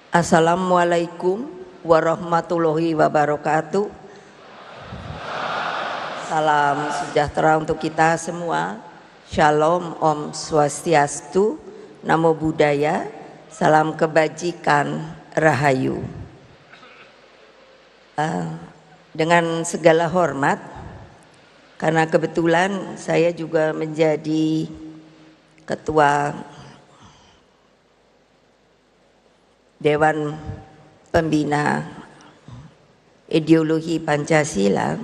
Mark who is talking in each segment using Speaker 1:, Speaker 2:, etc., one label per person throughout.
Speaker 1: Assalamualaikum warahmatullahi wabarakatuh. Salam sejahtera untuk kita semua. Shalom, Om Swastiastu, Namo Buddhaya, salam kebajikan, Rahayu. Dengan segala hormat, karena kebetulan saya juga menjadi Ketua Dewan Pembina Ideologi Pancasila,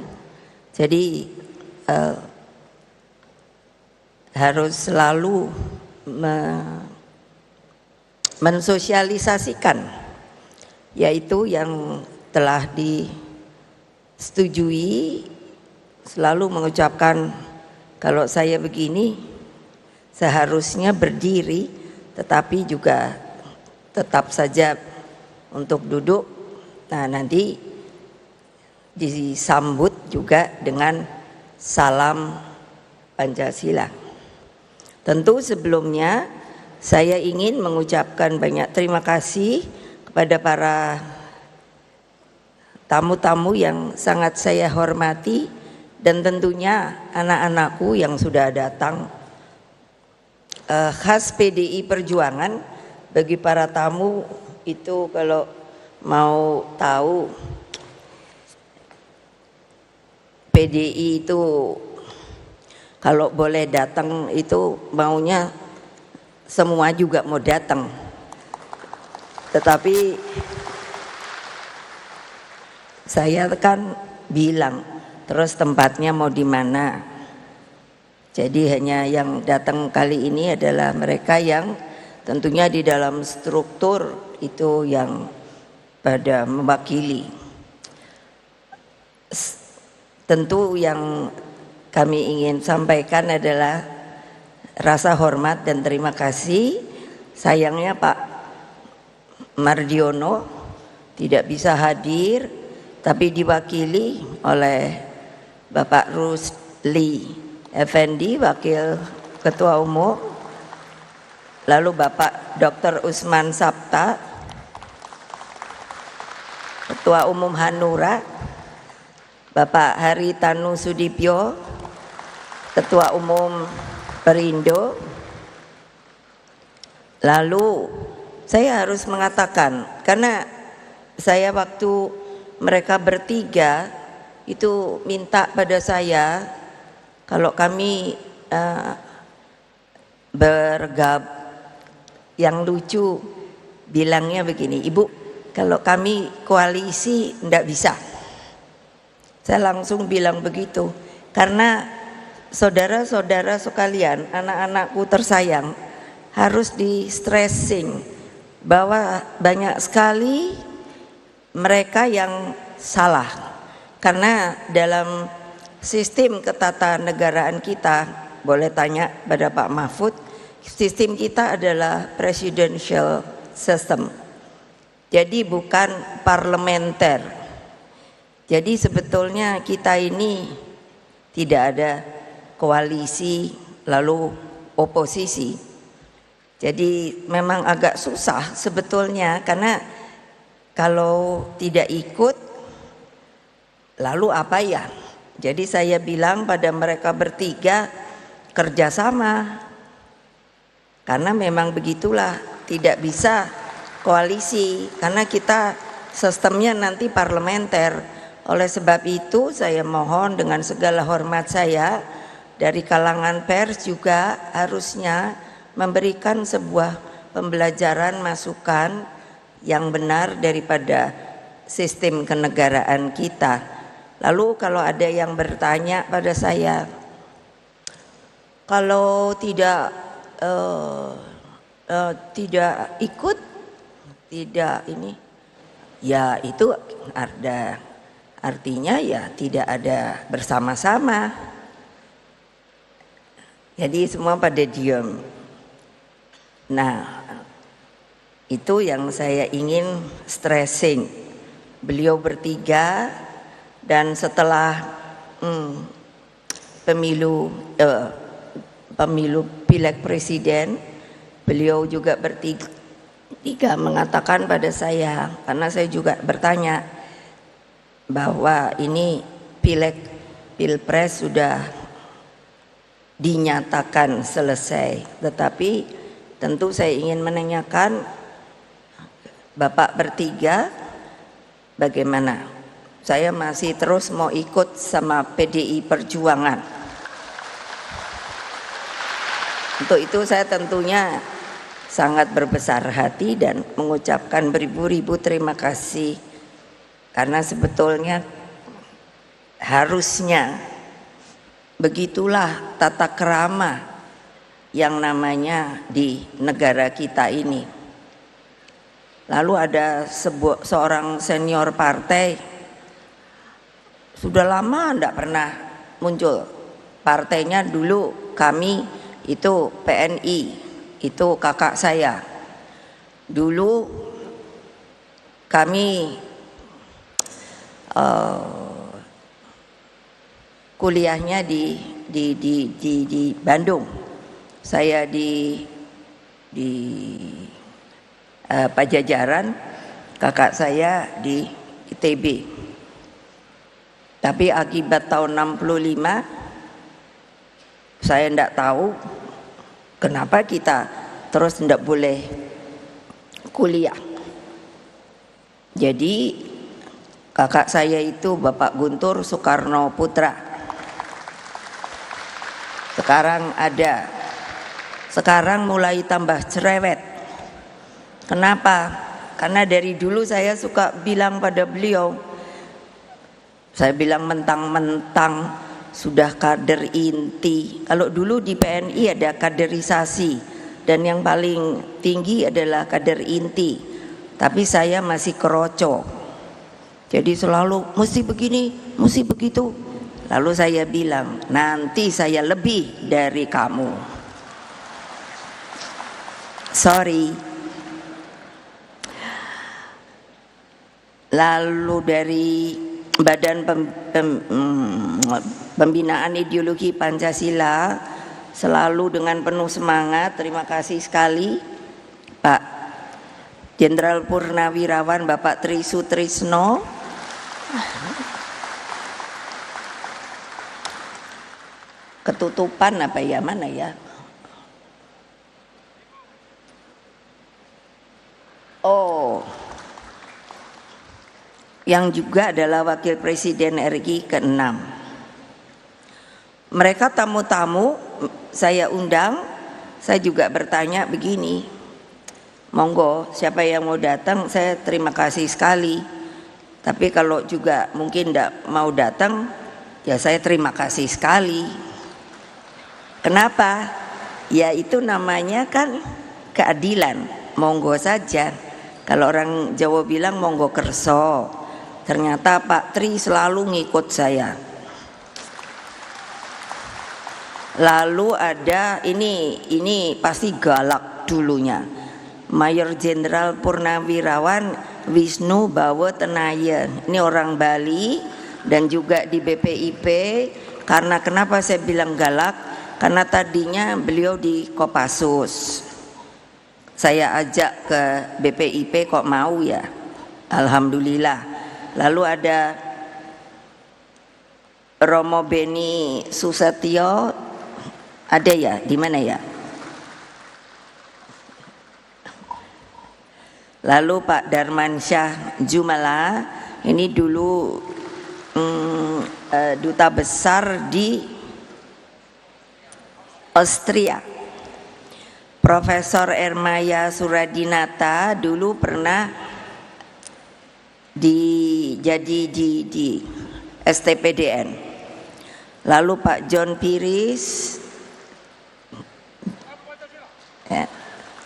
Speaker 1: jadi harus selalu mensosialisasikan, yaitu yang telah disetujui, selalu mengucapkan kalau saya begini seharusnya berdiri, tetapi juga tetap saja untuk duduk. Nah, nanti disambut juga dengan salam Pancasila. Tentu sebelumnya saya ingin mengucapkan banyak terima kasih kepada para tamu-tamu yang sangat saya hormati, dan tentunya anak-anakku yang sudah datang. Khas PDI Perjuangan, bagi para tamu itu kalau mau tahu, PDI itu kalau boleh datang itu maunya semua juga mau datang, tetapi saya kan bilang terus tempatnya mau di mana. Jadi hanya yang datang kali ini adalah mereka yang tentunya di dalam struktur itu yang pada mewakili. Tentu yang kami ingin sampaikan adalah rasa hormat dan terima kasih. Sayangnya Pak Mardiono tidak bisa hadir, tapi diwakili oleh Bapak Rusli Effendi, Wakil Ketua Umum, lalu Bapak Dr. Usman Sabta, Ketua Umum Hanura, Bapak Haritanu Sudipyo, Ketua Umum Perindo. Lalu saya harus mengatakan, karena saya waktu mereka bertiga itu minta pada saya, kalau kami bergabung, yang lucu bilangnya begini, Ibu, kalau kami koalisi enggak bisa. Saya langsung bilang begitu, karena saudara-saudara sekalian, anak-anakku tersayang, harus di stressing bahwa banyak sekali mereka yang salah. Karena dalam sistem ketatanegaraan kita, boleh tanya pada Pak Mahfud, sistem kita adalah presidential system, jadi bukan parlementer. Jadi sebetulnya kita ini tidak ada koalisi lalu oposisi. Jadi memang agak susah sebetulnya, karena kalau tidak ikut lalu apa ya. Jadi saya bilang pada mereka bertiga, kerjasama. Karena memang begitulah, tidak bisa koalisi karena kita sistemnya nanti parlementer. Oleh sebab itu saya mohon dengan segala hormat saya, dari kalangan pers juga harusnya memberikan sebuah pembelajaran masukan yang benar daripada sistem kenegaraan kita. Lalu kalau ada yang bertanya pada saya, kalau tidak ikut, tidak ini, ya itu ada artinya ya tidak ada bersama-sama. Jadi semua pada diam. Nah, itu yang saya ingin stressing. Beliau bertiga, dan setelah pemilu pileg presiden, beliau juga bertiga Tiga mengatakan pada saya, karena saya juga bertanya bahwa ini pileg pilpres sudah dinyatakan selesai, tetapi tentu saya ingin menanyakan Bapak bertiga bagaimana? Saya masih terus mau ikut sama PDI Perjuangan. Untuk itu saya tentunya sangat berbesar hati dan mengucapkan beribu-ribu terima kasih, karena sebetulnya harusnya begitulah tata krama yang namanya di negara kita ini. Lalu ada seorang senior partai, sudah lama tidak pernah muncul. Partainya dulu kami itu PNI, itu kakak saya. Dulu kami kuliahnya di Bandung. Saya di Pajajaran, kakak saya di ITB. Tapi akibat tahun 65 saya tidak tahu kenapa kita terus tidak boleh kuliah. Jadi kakak saya itu Bapak Guntur Soekarno Putra. Sekarang mulai tambah cerewet. Kenapa? Karena dari dulu saya suka bilang pada beliau, saya bilang mentang-mentang sudah kader inti. Kalau dulu di PNI ada kaderisasi dan yang paling tinggi adalah kader inti, tapi saya masih keroco. Jadi selalu mesti begini, mesti begitu. Lalu saya bilang, nanti saya lebih dari kamu. Sorry. Lalu dari Badan Pembinaan Ideologi Pancasila selalu dengan penuh semangat. Terima kasih sekali Pak Jenderal Purnawirawan Bapak Tri Sutrisno. Ketutupan apa ya, mana ya? Oh, yang juga adalah Wakil Presiden RI ke-6. Mereka tamu-tamu saya undang, saya juga bertanya begini, monggo siapa yang mau datang, saya terima kasih sekali. Tapi kalau juga mungkin tidak mau datang, ya saya terima kasih sekali. Kenapa? Ya itu namanya kan keadilan, monggo saja. Kalau orang Jawa bilang monggo kerso. Ternyata Pak Tri selalu ngikut saya. Lalu ada ini pasti galak dulunya, Mayor Jenderal Purnawirawan Wisnu Bawo Tenayan. Ini orang Bali dan juga di BPIP. Karena kenapa saya bilang galak? Karena tadinya beliau di Kopassus. Saya ajak ke BPIP kok mau ya. Alhamdulillah. Lalu ada Romo Beni Susetio, ada ya? Di mana ya? Lalu Pak Darmansyah Jumala, ini dulu duta besar di Austria. Profesor Ermaya Suradinata dulu pernah jadi di STPDN. Lalu Pak John Piris,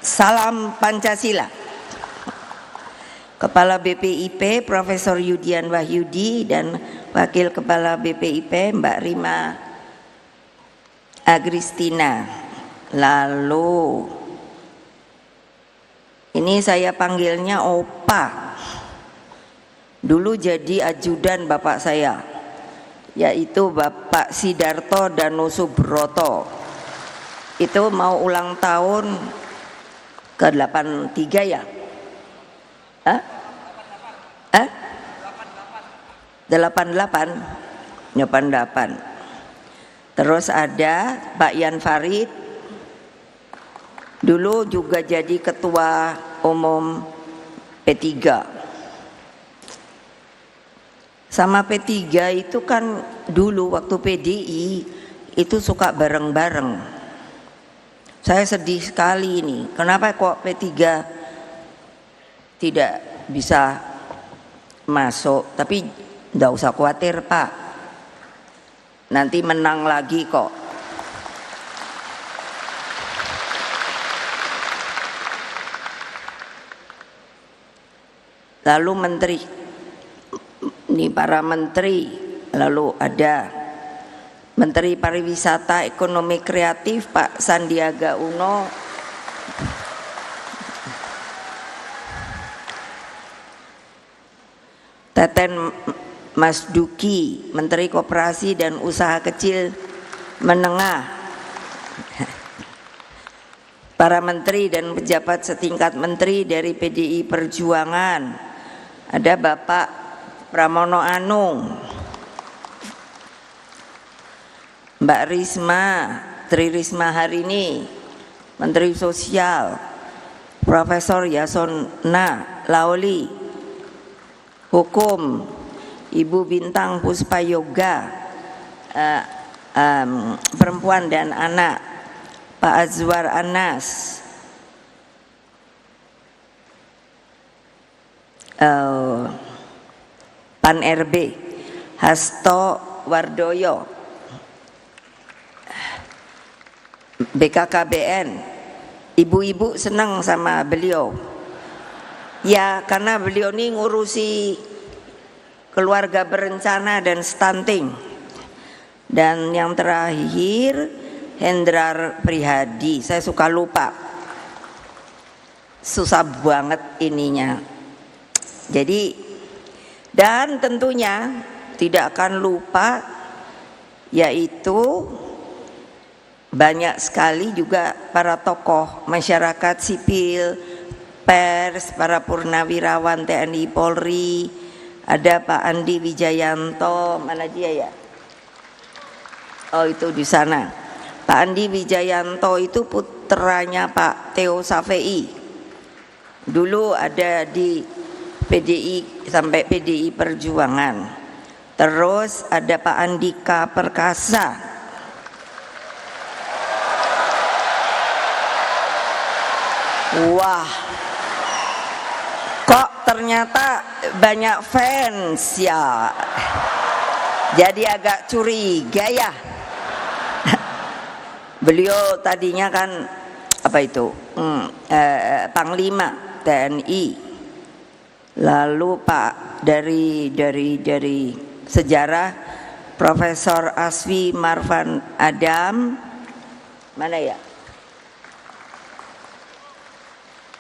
Speaker 1: salam Pancasila. Kepala BPIP Profesor Yudian Wahyudi dan Wakil Kepala BPIP Mbak Rima Agristina. Lalu ini saya panggilnya Opa. Dulu jadi ajudan bapak saya, yaitu Bapak Sidarto Danusubroto. Itu mau ulang tahun ke 83 ya? Hah? 88. Terus ada Pak Yan Farid, dulu juga jadi ketua umum P3. Sama P3 itu kan dulu waktu PDI itu suka bareng-bareng. Saya sedih sekali ini, kenapa kok P3 tidak bisa masuk? Tapi enggak usah khawatir Pak, nanti menang lagi kok. Lalu menteri, ini para menteri, lalu ada Menteri Pariwisata Ekonomi Kreatif Pak Sandiaga Uno, Teten Mas Duki, Menteri Koperasi dan Usaha Kecil Menengah, para menteri dan pejabat setingkat menteri dari PDI Perjuangan, ada Bapak Pramono Anung, Mbak Risma, Tri Risma Harini, Menteri Sosial, Profesor Yasona Laoli, Hukum, Ibu Bintang Puspayoga, Perempuan dan Anak, Pak Azwar Anas, Pan RB, Hasto Wardoyo, BKKBN. Ibu-ibu senang sama beliau ya, karena beliau ini ngurusi keluarga berencana dan stunting. Dan yang terakhir Hendrar Prihadi, saya suka lupa, susah banget ininya. Jadi, dan tentunya tidak akan lupa, yaitu banyak sekali juga para tokoh masyarakat sipil, pers, para purnawirawan TNI Polri. Ada Pak Andi Wijayanto, mana dia ya? Oh itu di sana. Pak Andi Wijayanto itu putranya Pak Theo Safei. Dulu ada di PDI sampai PDI Perjuangan. Terus ada Pak Andika Perkasa. Wah, kok ternyata banyak fans ya. Jadi agak curiga ya. Beliau tadinya kan apa itu Panglima TNI. Lalu Pak dari sejarah Profesor Aswi Marvan Adam, mana ya?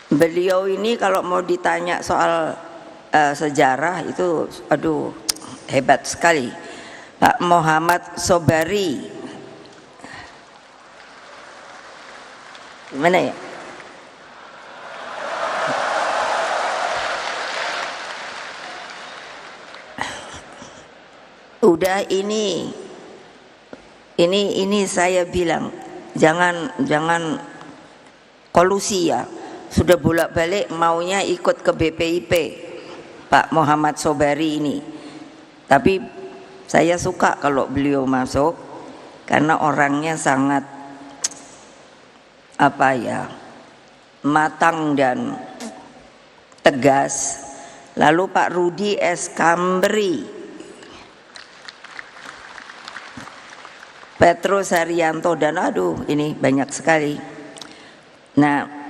Speaker 1: Beliau ini kalau mau ditanya soal sejarah itu aduh hebat sekali. Pak Muhammad Sobari, mana ya? Udah ini saya bilang jangan kolusi ya. Sudah bolak-balik maunya ikut ke BPIP Pak Muhammad Sobari ini. Tapi saya suka kalau beliau masuk karena orangnya sangat apa ya, matang dan tegas. Lalu Pak Rudi S. Kambri, Petrus Haryanto, dan aduh ini banyak sekali. Nah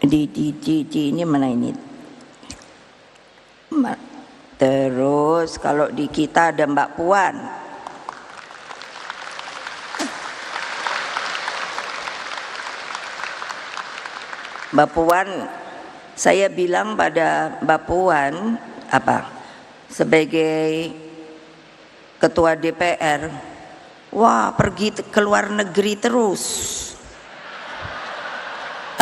Speaker 1: di ini mana ini? Terus kalau di kita ada Mbak Puan. Mbak Puan, saya bilang pada Mbak Puan apa? Sebagai ketua DPR, wah pergi ke luar negeri terus.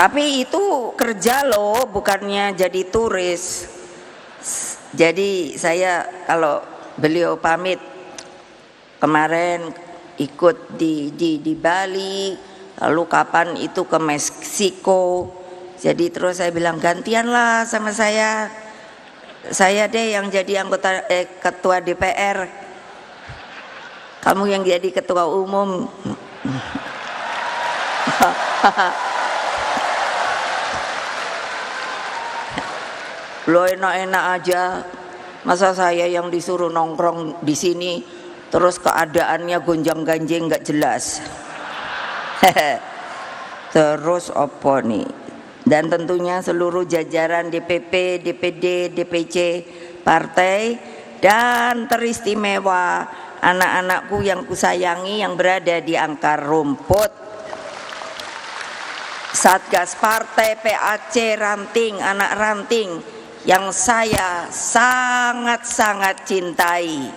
Speaker 1: Tapi itu kerja loh, bukannya jadi turis. Jadi saya kalau beliau pamit kemarin ikut di Bali, lalu kapan itu ke Meksiko. Jadi terus saya bilang gantianlah sama saya deh yang jadi anggota ketua DPR, kamu yang jadi ketua umum. Lo enak-enak aja, masa saya yang disuruh nongkrong di sini terus keadaannya gonjang-ganjing nggak jelas. Terus opo nih? Dan tentunya seluruh jajaran DPP, DPD, DPC partai dan teristimewa anak-anakku yang kusayangi yang berada di akar rumput, Satgas Partai, PAC, ranting, anak ranting yang saya sangat-sangat cintai.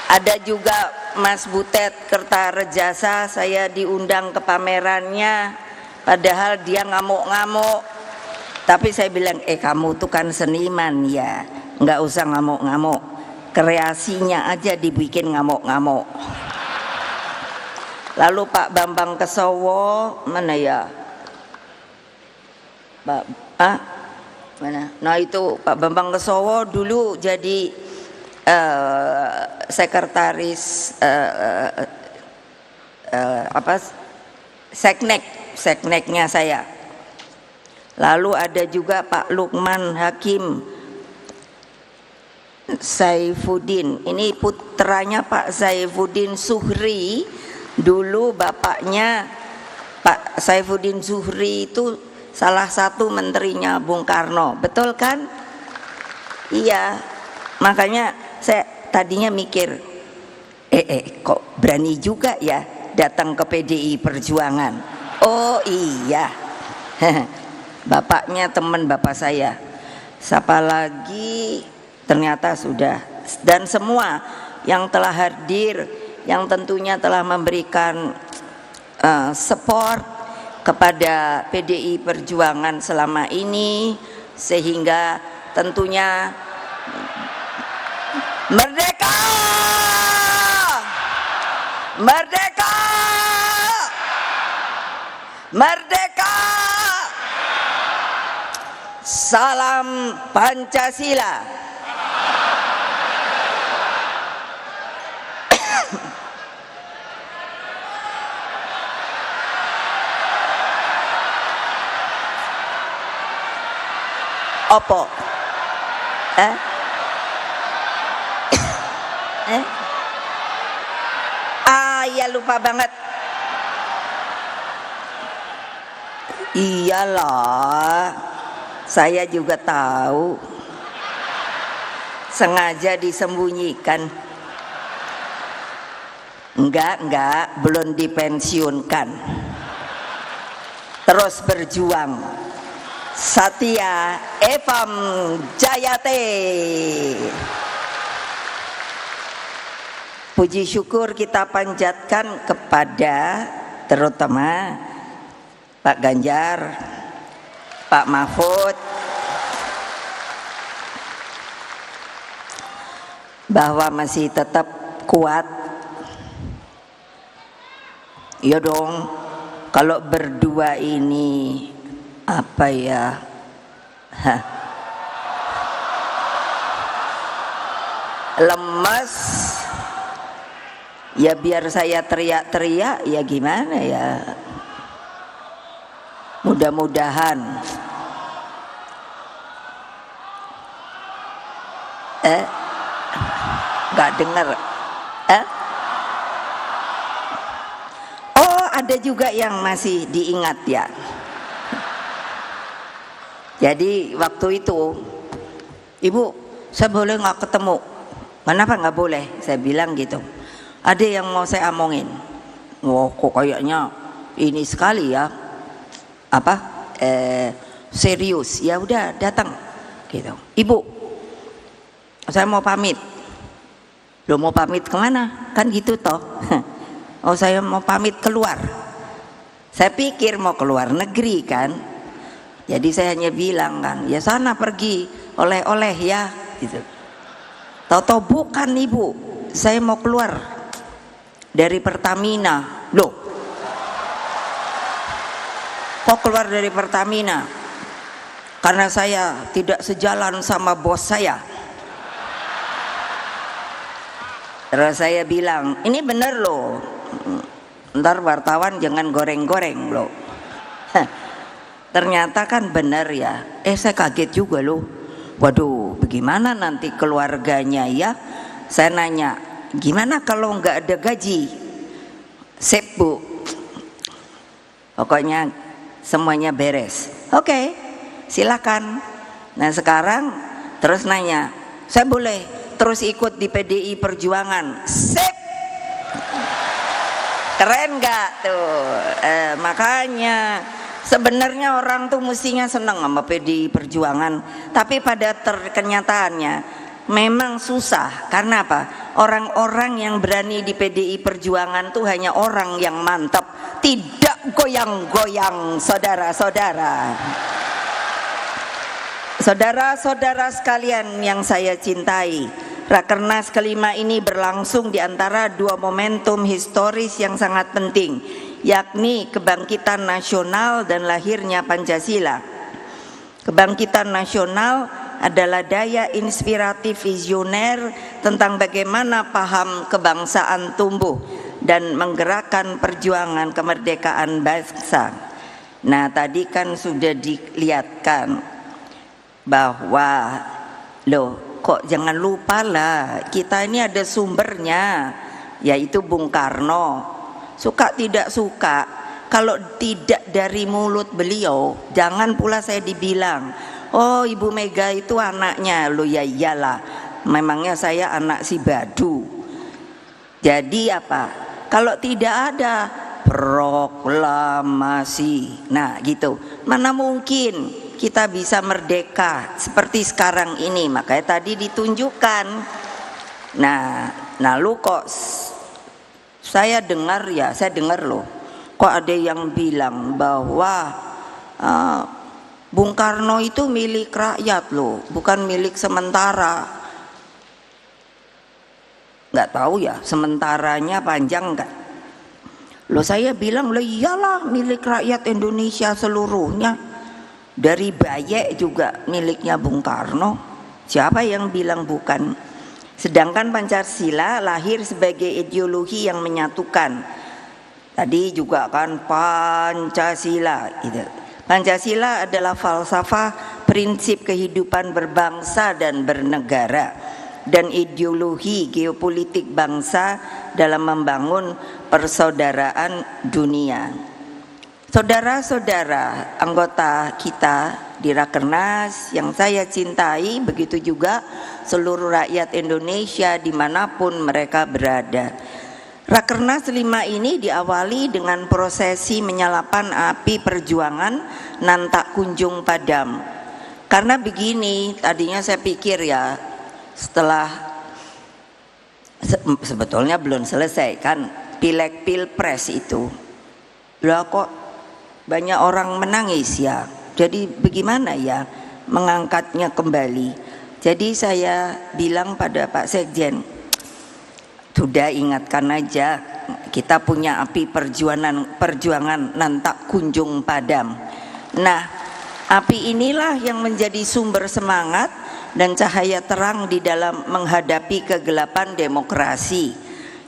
Speaker 1: Ada juga Mas Butet Kertarejasa, saya diundang ke pamerannya, padahal dia ngamuk-ngamuk. Tapi saya bilang, kamu tuh kan seniman ya, nggak usah ngamuk-ngamuk, kreasinya aja dibikin ngamuk-ngamuk. Lalu Pak Bambang Kesowo, mana ya? Mana? Nah itu Pak Bambang Kesowo dulu jadi sekretaris sekneknya saya. Lalu ada juga Pak Lukman Hakim Saifuddin, ini putranya Pak Saifuddin Zuhri. Dulu bapaknya Pak Saifuddin Zuhri itu salah satu menterinya Bung Karno, betul kan? Iya, makanya saya tadinya mikir, kok berani juga ya datang ke PDI Perjuangan. Oh iya, bapaknya teman bapak saya. Siapa lagi? Ternyata sudah. Dan semua yang telah hadir, yang tentunya telah memberikan support kepada PDI Perjuangan selama ini, sehingga tentunya merdeka, merdeka, merdeka, salam Pancasila. Opo? Ya lupa banget. Iyalah, saya juga tahu. Sengaja disembunyikan. Enggak, belum dipensiunkan. Terus berjuang. Satya Evam Jayate. Puji syukur kita panjatkan kepada terutama Pak Ganjar, Pak Mahfud, bahwa masih tetap kuat. Ya dong, kalau berdua ini apa ya? Lemes. Ya biar saya teriak-teriak ya gimana ya. Mudah-mudahan nggak dengar. Oh ada juga yang masih diingat ya. Jadi waktu itu, Ibu saya boleh nggak ketemu? Kenapa nggak boleh? Saya bilang gitu. Ada yang mau saya omongin. Wah kok kayaknya ini sekali ya, serius. Ya udah datang gitu. Ibu saya mau pamit. Lo mau pamit kemana? Kan gitu toh. Oh saya mau pamit keluar. Saya pikir mau keluar negeri kan. Jadi saya hanya bilang kan, ya sana pergi oleh-oleh ya gitu. Tahu-tahu bukan ibu, saya mau keluar dari Pertamina. Loh, kok keluar dari Pertamina? Karena saya tidak sejalan sama bos saya. Terus saya bilang, ini bener loh, ntar wartawan jangan goreng-goreng loh. Ternyata kan bener ya. Saya kaget juga loh. Waduh, bagaimana nanti keluarganya ya? Saya nanya, gimana kalau nggak ada gaji? Sip bu, pokoknya semuanya beres. Oke, silakan. Nah sekarang terus nanya, saya boleh terus ikut di PDI Perjuangan? Sip. Keren nggak tuh? Makanya sebenarnya orang tuh mestinya senang sama PDI Perjuangan, tapi pada kenyataannya memang susah. Karena apa? Orang-orang yang berani di PDI Perjuangan tuh hanya orang yang mantap, tidak goyang-goyang, saudara-saudara. Saudara-saudara sekalian yang saya cintai, Rakernas kelima ini berlangsung di antara dua momentum historis yang sangat penting, yakni kebangkitan nasional dan lahirnya Pancasila. Kebangkitan nasional adalah daya inspiratif visioner tentang bagaimana paham kebangsaan tumbuh dan menggerakkan perjuangan kemerdekaan bangsa. Nah, tadi kan sudah dilihatkan bahwa kok jangan lupa lah, kita ini ada sumbernya, yaitu Bung Karno. Suka tidak suka, kalau tidak dari mulut beliau, jangan pula saya dibilang, oh Ibu Mega itu anaknya. Loh ya iyalah, memangnya saya anak si Badu. Jadi apa? Kalau tidak ada proklamasi, nah gitu, mana mungkin kita bisa merdeka seperti sekarang ini. Makanya tadi ditunjukkan. Nah lalu kok saya dengar loh, kok ada yang bilang bahwa Bung Karno itu milik rakyat loh, bukan milik sementara. Nggak tahu ya sementaranya panjang nggak? Loh saya bilang, loh iyalah milik rakyat Indonesia seluruhnya. Dari Bayek juga miliknya Bung Karno. Siapa yang bilang bukan? Sedangkan Pancasila lahir sebagai ideologi yang menyatukan. Tadi juga kan Pancasila gitu. Pancasila adalah falsafah prinsip kehidupan berbangsa dan bernegara, dan ideologi geopolitik bangsa dalam membangun persaudaraan dunia. Saudara-saudara anggota kita di Rakernas yang saya cintai, begitu juga seluruh rakyat Indonesia dimanapun mereka berada. Rakernas 5 ini diawali dengan prosesi menyalakan api perjuangan nan tak kunjung padam. Karena begini, tadinya saya pikir ya, setelah sebetulnya belum selesai kan pileg pilpres itu, lah kok banyak orang menangis ya. Jadi bagaimana ya mengangkatnya kembali? Jadi saya bilang pada Pak Sekjen, sudah ingatkan aja, kita punya api perjuangan nan tak kunjung padam. Nah, api inilah yang menjadi sumber semangat dan cahaya terang di dalam menghadapi kegelapan demokrasi.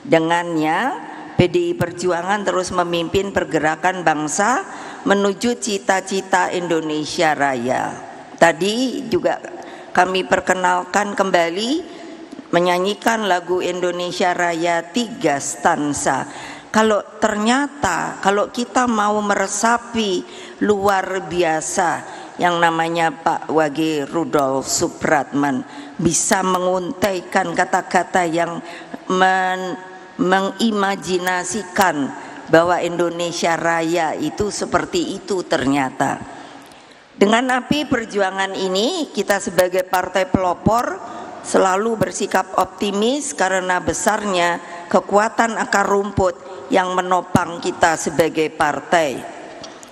Speaker 1: Dengannya PDI Perjuangan terus memimpin pergerakan bangsa menuju cita-cita Indonesia Raya. Tadi juga kami perkenalkan kembali menyanyikan lagu Indonesia Raya 3 stansa. Kalau ternyata kalau kita mau meresapi luar biasa yang namanya Pak Wage Rudolf Supratman, bisa menguntaikan kata-kata yang mengimajinasikan bahwa Indonesia Raya itu seperti itu ternyata. Dengan api perjuangan ini, kita sebagai partai pelopor selalu bersikap optimis karena besarnya kekuatan akar rumput yang menopang kita sebagai partai.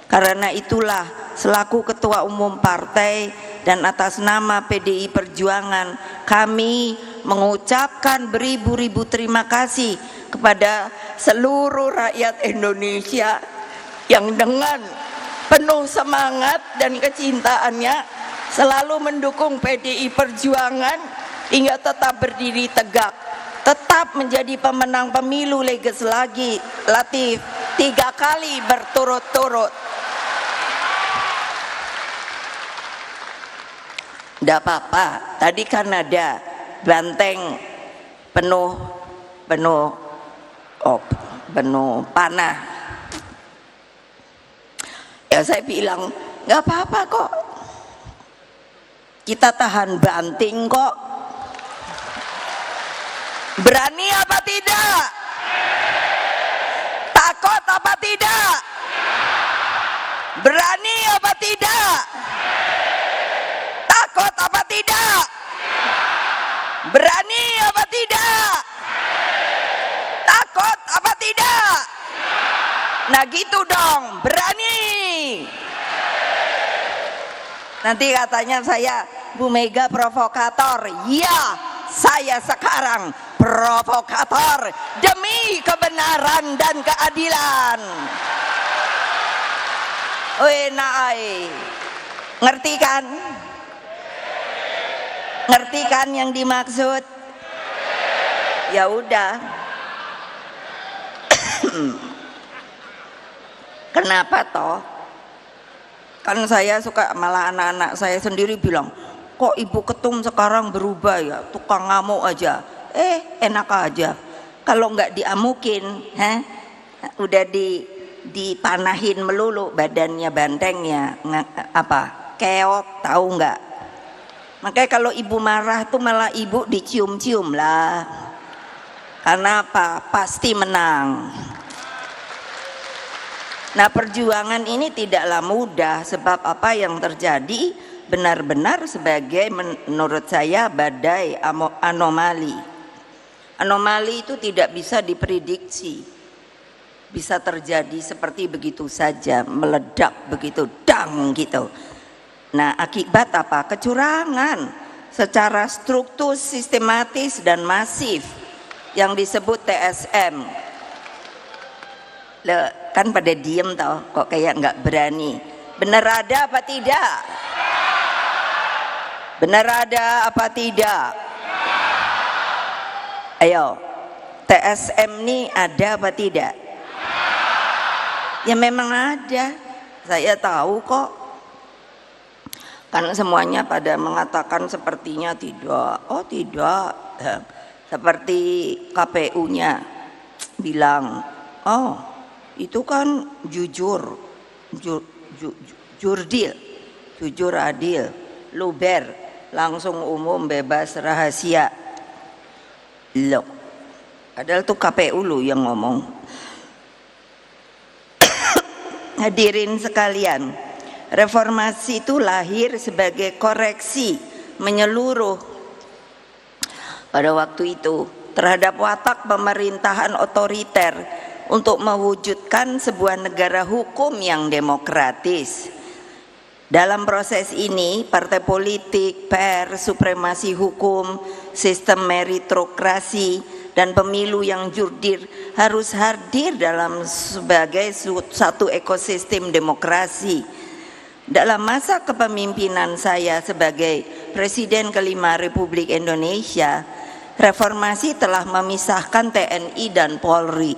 Speaker 1: Karena itulah selaku Ketua Umum Partai dan atas nama PDI Perjuangan, kami mengucapkan beribu-ribu terima kasih kepada seluruh rakyat Indonesia yang dengan penuh semangat dan kecintaannya selalu mendukung PDI Perjuangan hingga tetap berdiri tegak, tetap menjadi pemenang pemilu legislatif 3 kali berturut-turut. Tidak apa-apa, tadi kan ada banteng penuh panah. Ya saya bilang nggak apa-apa kok, kita tahan banting kok. Berani apa tidak? Takut apa tidak? Berani apa tidak? Takut apa tidak? Berani apa tidak? Takut apa tidak? Nah gitu dong, berani. Nanti katanya saya Bu Mega provokator. Ya, saya sekarang provokator demi kebenaran dan keadilan. Ngerti kan? Ngerti kan yang dimaksud? Ya udah. Kenapa toh? Kan saya suka, malah anak-anak saya sendiri bilang, kok Ibu Ketum sekarang berubah ya, tukang ngamuk aja. Enak aja. Kalau nggak diamukin, udah dipanahin melulu badannya, bantengnya, keok, tahu nggak? Makanya kalau Ibu marah tuh malah Ibu dicium-cium lah. Karena apa? Pasti menang. Nah perjuangan ini tidaklah mudah, sebab apa yang terjadi benar-benar sebagai menurut saya badai anomali. Anomali itu tidak bisa diprediksi, bisa terjadi seperti begitu saja, meledak begitu, dang gitu. Nah akibat apa? Kecurangan secara struktur, sistematis dan masif yang disebut TSM. Kan pada diem tau, kok kayak nggak berani. Benar ada apa tidak? Benar ada apa tidak? Ayo, TSM ini ada apa tidak? Ya memang ada, saya tahu kok. Kan semuanya pada mengatakan sepertinya tidak. Oh tidak, seperti KPU-nya bilang, oh itu kan jujur, jurdil, jujur adil, luber, langsung umum, bebas, rahasia. Loh, padahal tuh KPU lu yang ngomong. Hadirin sekalian, reformasi itu lahir sebagai koreksi menyeluruh pada waktu itu terhadap watak pemerintahan otoriter untuk mewujudkan sebuah negara hukum yang demokratis. Dalam proses ini, partai politik, pers, supremasi hukum, sistem meritokrasi, dan pemilu yang jurdil harus hadir dalam sebagai satu ekosistem demokrasi. Dalam masa kepemimpinan saya sebagai Presiden kelima Republik Indonesia, reformasi telah memisahkan TNI dan Polri.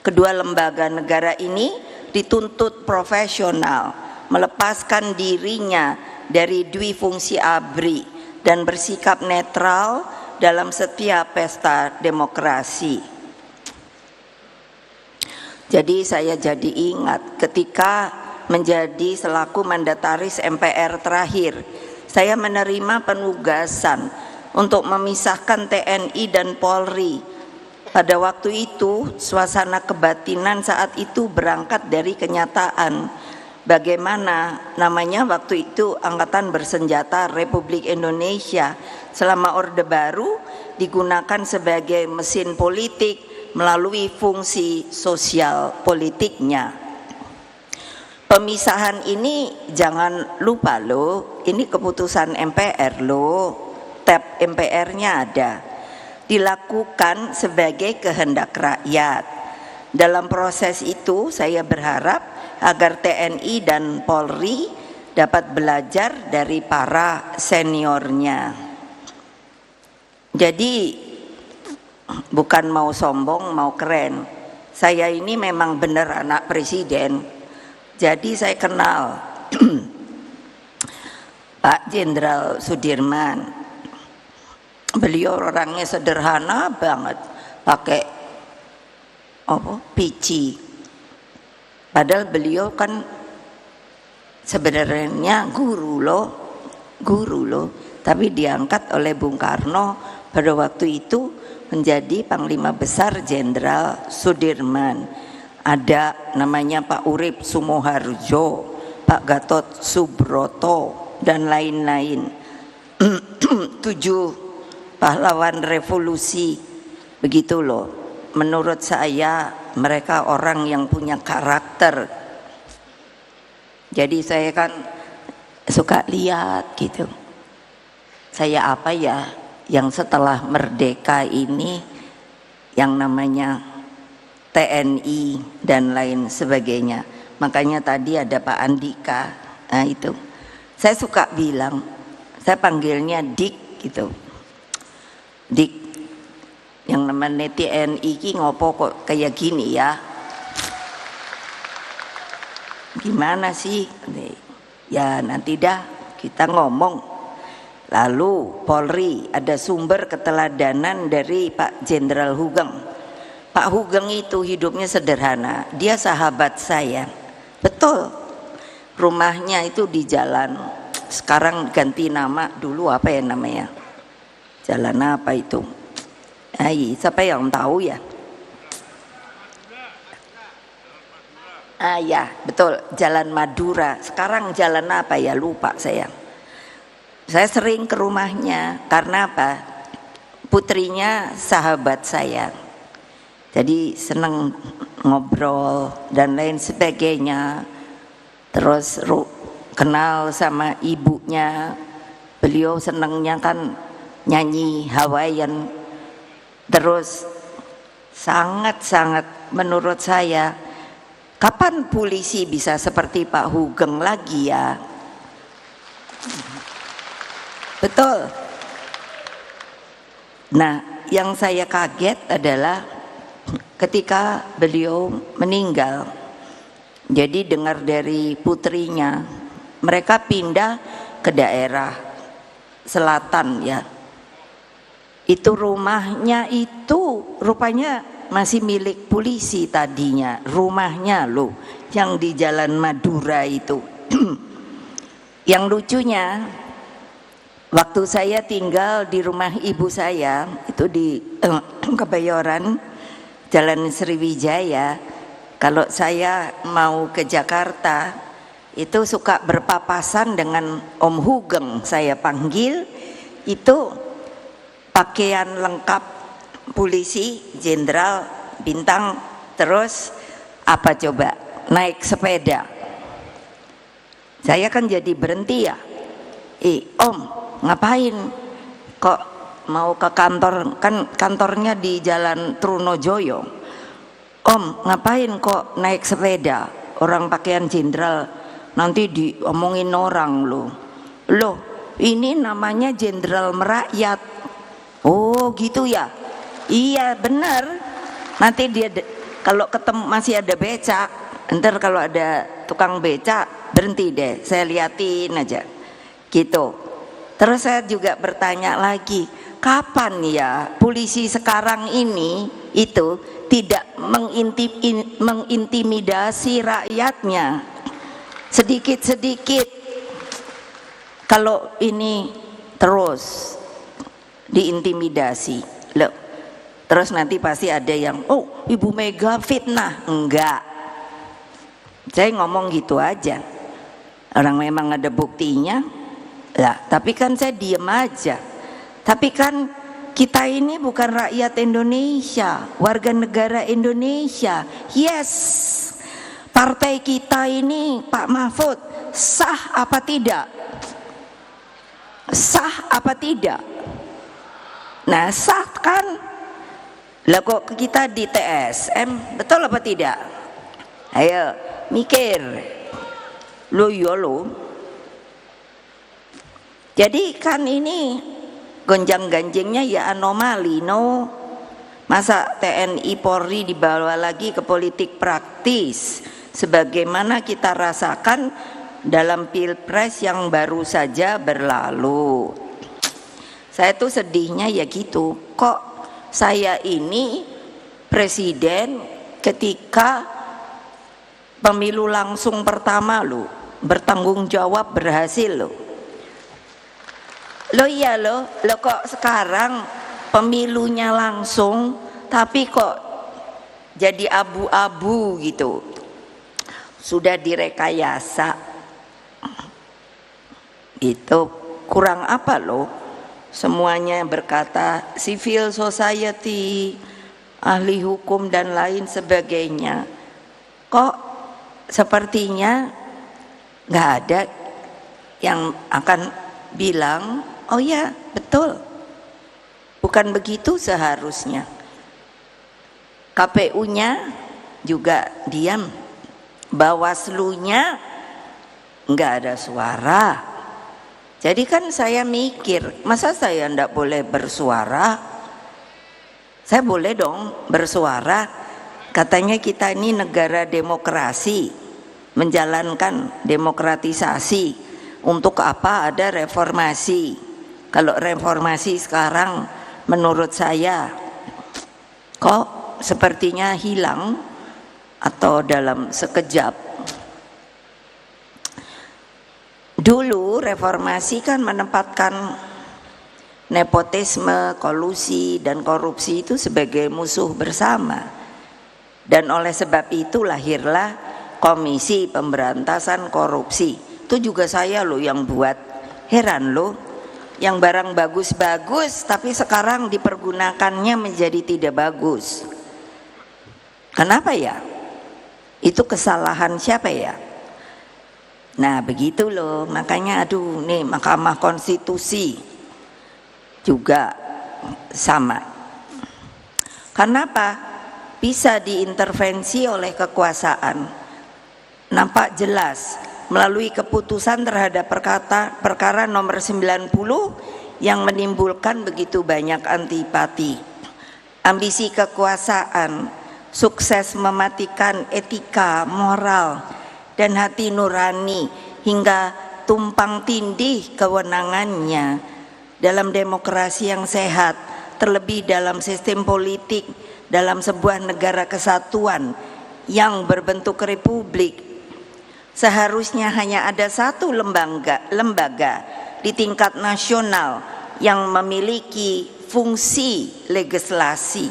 Speaker 1: Kedua lembaga negara ini dituntut profesional, melepaskan dirinya dari dwifungsi ABRI dan bersikap netral dalam setiap pesta demokrasi. Jadi saya jadi ingat ketika menjadi selaku mandataris MPR terakhir, saya menerima penugasan untuk memisahkan TNI dan Polri. Pada waktu itu suasana kebatinan saat itu berangkat dari kenyataan bagaimana namanya waktu itu Angkatan Bersenjata Republik Indonesia selama Orde Baru digunakan sebagai mesin politik melalui fungsi sosial politiknya. pemisahan ini jangan lupa loh, ini keputusan MPR loh, tab MPR-nya ada, dilakukan sebagai kehendak rakyat. Dalam proses itu saya berharap agar TNI dan Polri dapat belajar dari para seniornya. Jadi bukan mau sombong, mau keren. Saya ini memang benar anak presiden. Jadi saya kenal Pak Jenderal Sudirman. Beliau orangnya sederhana banget, pakai pici. Padahal beliau kan sebenarnya guru loh, tapi diangkat oleh Bung Karno pada waktu itu menjadi Panglima Besar Jenderal Sudirman. Ada namanya Pak Urip Sumoharjo, Pak Gatot Subroto, dan lain-lain. 7 pahlawan revolusi, begitu loh. Menurut saya mereka orang yang punya karakter. Jadi saya kan suka lihat gitu. Saya apa ya yang setelah merdeka ini yang namanya TNI dan lain sebagainya. Makanya tadi ada Pak Andika. Nah itu. Saya suka bilang, saya panggilnya Dik gitu. Dik, yang namanya TNI ki ngopo kok kayak gini ya? Gimana sih? Ya nanti dah kita ngomong. Lalu Polri ada sumber keteladanan dari Pak Jenderal Hugeng. Pak Hugeng itu hidupnya sederhana. Dia sahabat saya. Betul. Rumahnya itu di jalan. Sekarang ganti nama, dulu apa ya namanya? Jalan apa itu? Siapa yang tahu ya? Ya betul, Jalan Madura. Sekarang jalan apa ya, lupa saya. Saya sering ke rumahnya karena apa? Putrinya sahabat saya. Jadi seneng ngobrol dan lain sebagainya. Terus kenal sama ibunya. Beliau senengnya kan nyanyi Hawaiian. Terus sangat-sangat menurut saya, kapan polisi bisa seperti Pak Hugeng lagi ya? Betul. Nah, yang saya kaget adalah ketika beliau meninggal. Jadi dengar dari putrinya, mereka pindah ke daerah selatan ya. Itu rumahnya itu rupanya masih milik polisi tadinya, rumahnya loh yang di Jalan Madura itu. Yang lucunya waktu saya tinggal di rumah ibu saya itu di Kebayoran Jalan Sriwijaya, kalau saya mau ke Jakarta itu suka berpapasan dengan Om Hugeng, saya panggil itu pakaian lengkap polisi, jenderal, bintang, terus apa coba? Naik sepeda. Saya kan jadi berhenti ya. Om, ngapain? Kok mau ke kantor? Kan kantornya di Jalan Trunojoyo. Om, ngapain kok naik sepeda? Orang pakaian jenderal nanti diomongin orang loh. Loh, ini namanya jenderal merakyat. Oh gitu ya. Iya benar. Nanti dia kalau ketemu masih ada becak, ntar kalau ada tukang becak berhenti deh, saya liatin aja gitu. Terus saya juga bertanya lagi, kapan ya polisi sekarang ini itu tidak mengintimidasi rakyatnya sedikit-sedikit. Kalau ini terus diintimidasi loh, terus nanti pasti ada yang Ibu Mega fitnah. Enggak, saya ngomong gitu aja, orang memang ada buktinya lah, tapi kan saya diem aja. Tapi kan kita ini bukan rakyat Indonesia, warga negara Indonesia. Yes, partai kita ini Pak Mahfud sah apa tidak? Sah apa tidak? Nah sah kan? Lah kok kita di TSM, betul apa tidak? Ayo mikir. Lo yo lo. Jadi kan ini gonjang-ganjingnya ya anomali, no? Masa TNI Polri dibawa lagi ke politik praktis sebagaimana kita rasakan dalam Pilpres yang baru saja berlalu. Saya tuh sedihnya ya gitu, kok saya ini presiden ketika pemilu langsung pertama lo bertanggung jawab berhasil lo. Lo iya lo kok sekarang pemilunya langsung tapi kok jadi abu-abu gitu, sudah direkayasa gitu. Kurang apa lo? Semuanya berkata civil society, ahli hukum dan lain sebagainya. Kok sepertinya nggak ada yang akan bilang oh ya betul, bukan begitu seharusnya. KPU-nya juga diam, Bawaslu-nya nggak ada suara. Jadi kan saya mikir, masa saya ndak boleh bersuara? Saya boleh dong bersuara. Katanya kita ini negara demokrasi, menjalankan demokratisasi. Untuk apa ada reformasi? Kalau reformasi sekarang menurut saya kok sepertinya hilang atau dalam sekejap. Dulu reformasi kan menempatkan nepotisme, kolusi dan korupsi itu sebagai musuh bersama. Dan oleh sebab itu lahirlah Komisi Pemberantasan Korupsi. Itu juga saya loh yang buat. Heran loh, yang barang bagus-bagus tapi sekarang dipergunakannya menjadi tidak bagus. Kenapa ya? Itu kesalahan siapa ya? Nah begitu loh, makanya aduh nih Mahkamah Konstitusi juga sama. Kenapa? Bisa diintervensi oleh kekuasaan. Nampak jelas melalui keputusan terhadap perkara nomor 90 yang menimbulkan begitu banyak antipati. Ambisi kekuasaan, sukses mematikan etika, moral, dan hati nurani hingga tumpang tindih kewenangannya dalam demokrasi yang sehat, terlebih dalam sistem politik dalam sebuah negara kesatuan yang berbentuk republik. Seharusnya hanya ada satu lembaga di tingkat nasional yang memiliki fungsi legislasi.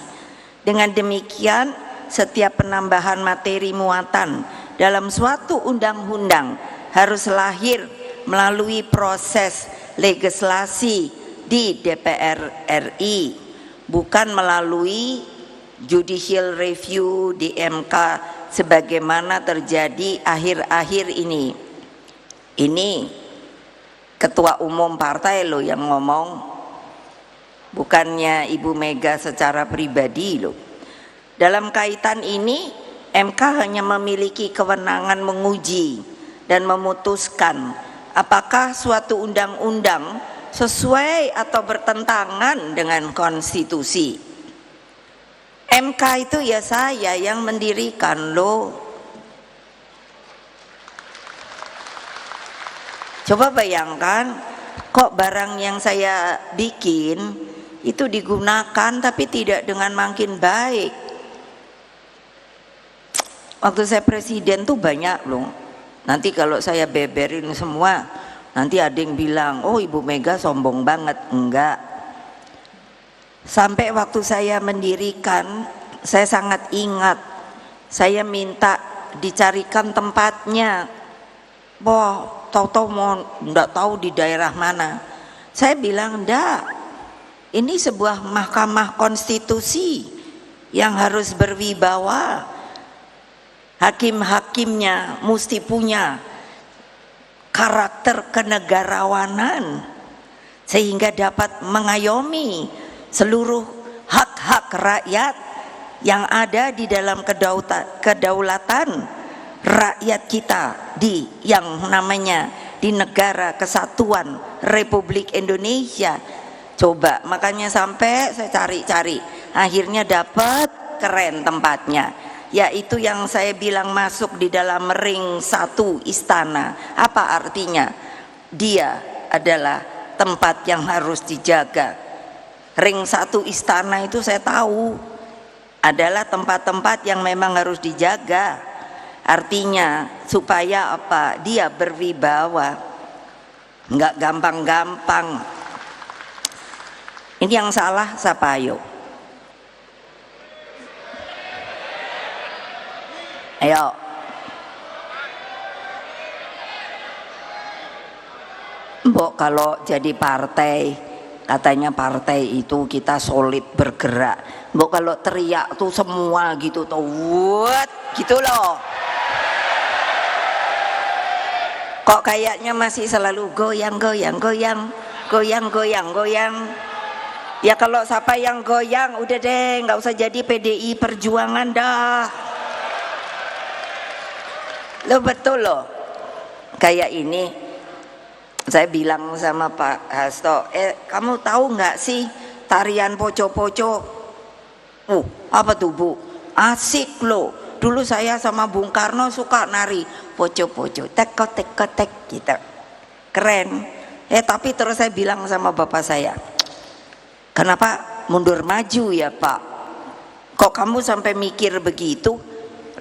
Speaker 1: Dengan demikian, setiap penambahan materi muatan dalam suatu undang-undang harus lahir melalui proses legislasi di DPR RI, bukan melalui judicial review di MK sebagaimana terjadi akhir-akhir ini. Ini ketua umum partai loh yang ngomong, bukannya Ibu Mega secara pribadi loh. Dalam kaitan ini MK hanya memiliki kewenangan menguji dan memutuskan apakah suatu undang-undang sesuai atau bertentangan dengan konstitusi. MK itu ya saya yang mendirikan loh. Coba bayangkan, kok barang yang saya bikin itu digunakan tapi tidak dengan makin baik. Waktu saya presiden tuh banyak loh. Nanti kalau saya beberin semua, nanti ada yang bilang, oh Ibu Mega sombong banget. Enggak. Sampai waktu saya mendirikan, saya sangat ingat, saya minta dicarikan tempatnya. Wah, tahu-tahu mau enggak tahu di daerah mana. Saya bilang, enggak, ini sebuah Mahkamah Konstitusi yang harus berwibawa. Hakim-hakimnya mesti punya karakter kenegarawanan sehingga dapat mengayomi seluruh hak-hak rakyat yang ada di dalam kedaulatan rakyat kita di yang namanya di negara kesatuan Republik Indonesia. Coba, makanya sampai saya cari-cari, akhirnya dapat keren tempatnya, yaitu yang saya bilang masuk di dalam ring 1 istana. Apa artinya? Dia adalah tempat yang harus dijaga. Ring 1 istana itu saya tahu adalah tempat-tempat yang memang harus dijaga. Artinya supaya apa? Dia berwibawa, nggak gampang-gampang. Ini yang salah siapa ayo? Ayo. Mbok kalau jadi partai, katanya partai itu kita solid bergerak. Mbok kalau teriak tuh semua gitu tuh, what gitu loh. Kok kayaknya masih selalu goyang. Ya kalau siapa yang goyang, udah deh, nggak usah jadi PDI Perjuangan dah. Lo betul loh. Kayak ini, saya bilang sama Pak Hasto, kamu tahu nggak sih tarian poco-poco? Apa tuh Bu? Asik loh. Dulu saya sama Bung Karno suka nari poco-poco, teko tek gitu. Keren. Tapi terus saya bilang sama bapak saya, kenapa mundur maju ya Pak? Kok kamu sampai mikir begitu?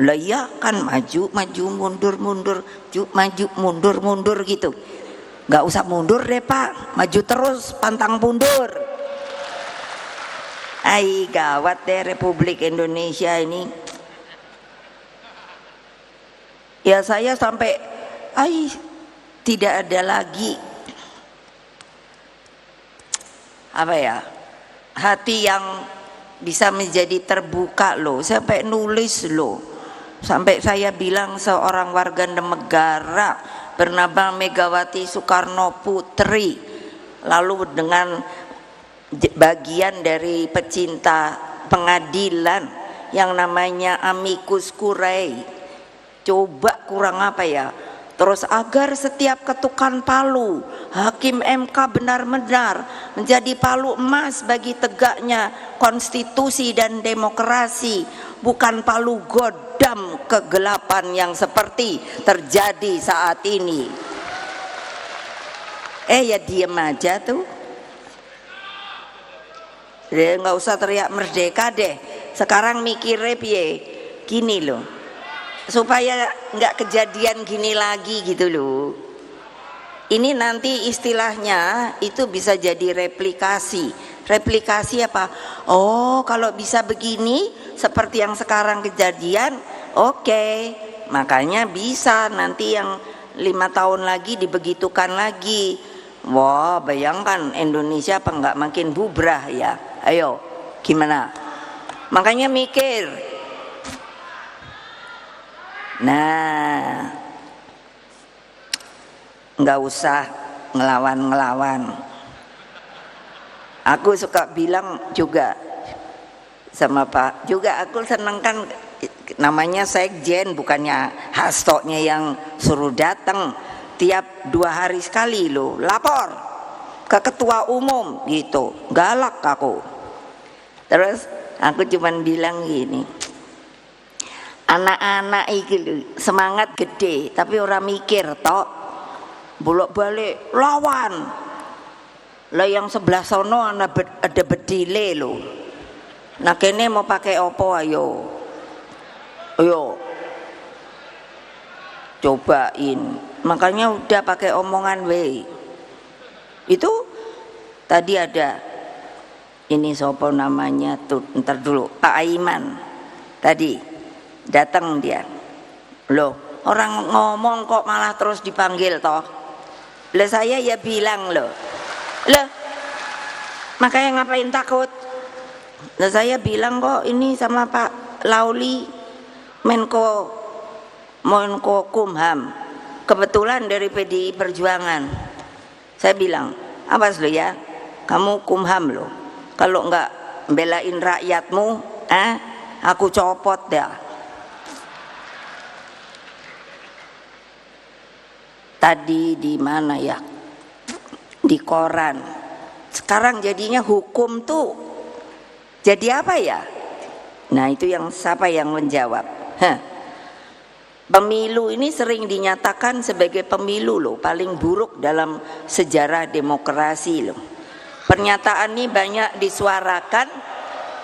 Speaker 1: Lah iya kan maju mundur gitu. Nggak usah mundur deh Pak, maju terus pantang mundur. Gawat deh Republik Indonesia ini. Ya saya sampai tidak ada lagi apa ya, hati yang bisa menjadi terbuka loh. Sampai nulis loh, sampai saya bilang seorang warga negara bernama Megawati Soekarno Putri, lalu dengan bagian dari pecinta pengadilan yang namanya amicus curiae, coba kurang apa ya, terus agar setiap ketukan palu hakim MK benar-benar menjadi palu emas bagi tegaknya konstitusi dan demokrasi, bukan palu godam kegelapan yang seperti terjadi saat ini. Ya diem aja tuh, nggak usah teriak merdeka deh. Sekarang mikirnya piye gini loh, supaya nggak kejadian gini lagi gitu loh. Ini nanti istilahnya itu bisa jadi replikasi. Replikasi apa? Kalau bisa begini seperti yang sekarang kejadian, oke. Makanya bisa nanti yang 5 tahun lagi dibegitukan lagi. Wah, bayangkan Indonesia apa nggak makin bubrah ya? Ayo, gimana? Makanya mikir. Nah, nggak usah ngelawan. Aku suka bilang juga sama Pak, juga aku seneng kan namanya sekjen, bukannya Hastonya yang suruh datang tiap 2 hari sekali loh, lapor ke ketua umum gitu, galak aku. Terus aku cuman bilang gini, anak-anak iki semangat gede tapi orang mikir tok, bolak-balik lawan. Lah yang sebelah sono ada bedile lo. Nah kene mau pakai opo ayo cobain. Makanya udah pakai omongan we. Itu tadi ada ini sopo namanya tuh, ntar dulu, Pak Aiman tadi datang dia. Loh, orang ngomong kok malah terus dipanggil toh. Lah saya ya bilang loh, makanya ngapain takut? Lah saya bilang kok ini sama Pak Lauli, Menko Menkokumham, kebetulan dari PDI Perjuangan. Saya bilang, awas lo ya, kamu kumham lo, kalau enggak belain rakyatmu, aku copot dah. Tadi di mana ya? Di koran. Sekarang jadinya hukum tuh jadi apa ya? Nah, itu yang siapa yang menjawab? Pemilu ini sering dinyatakan sebagai pemilu loh paling buruk dalam sejarah demokrasi loh. Pernyataan ini banyak disuarakan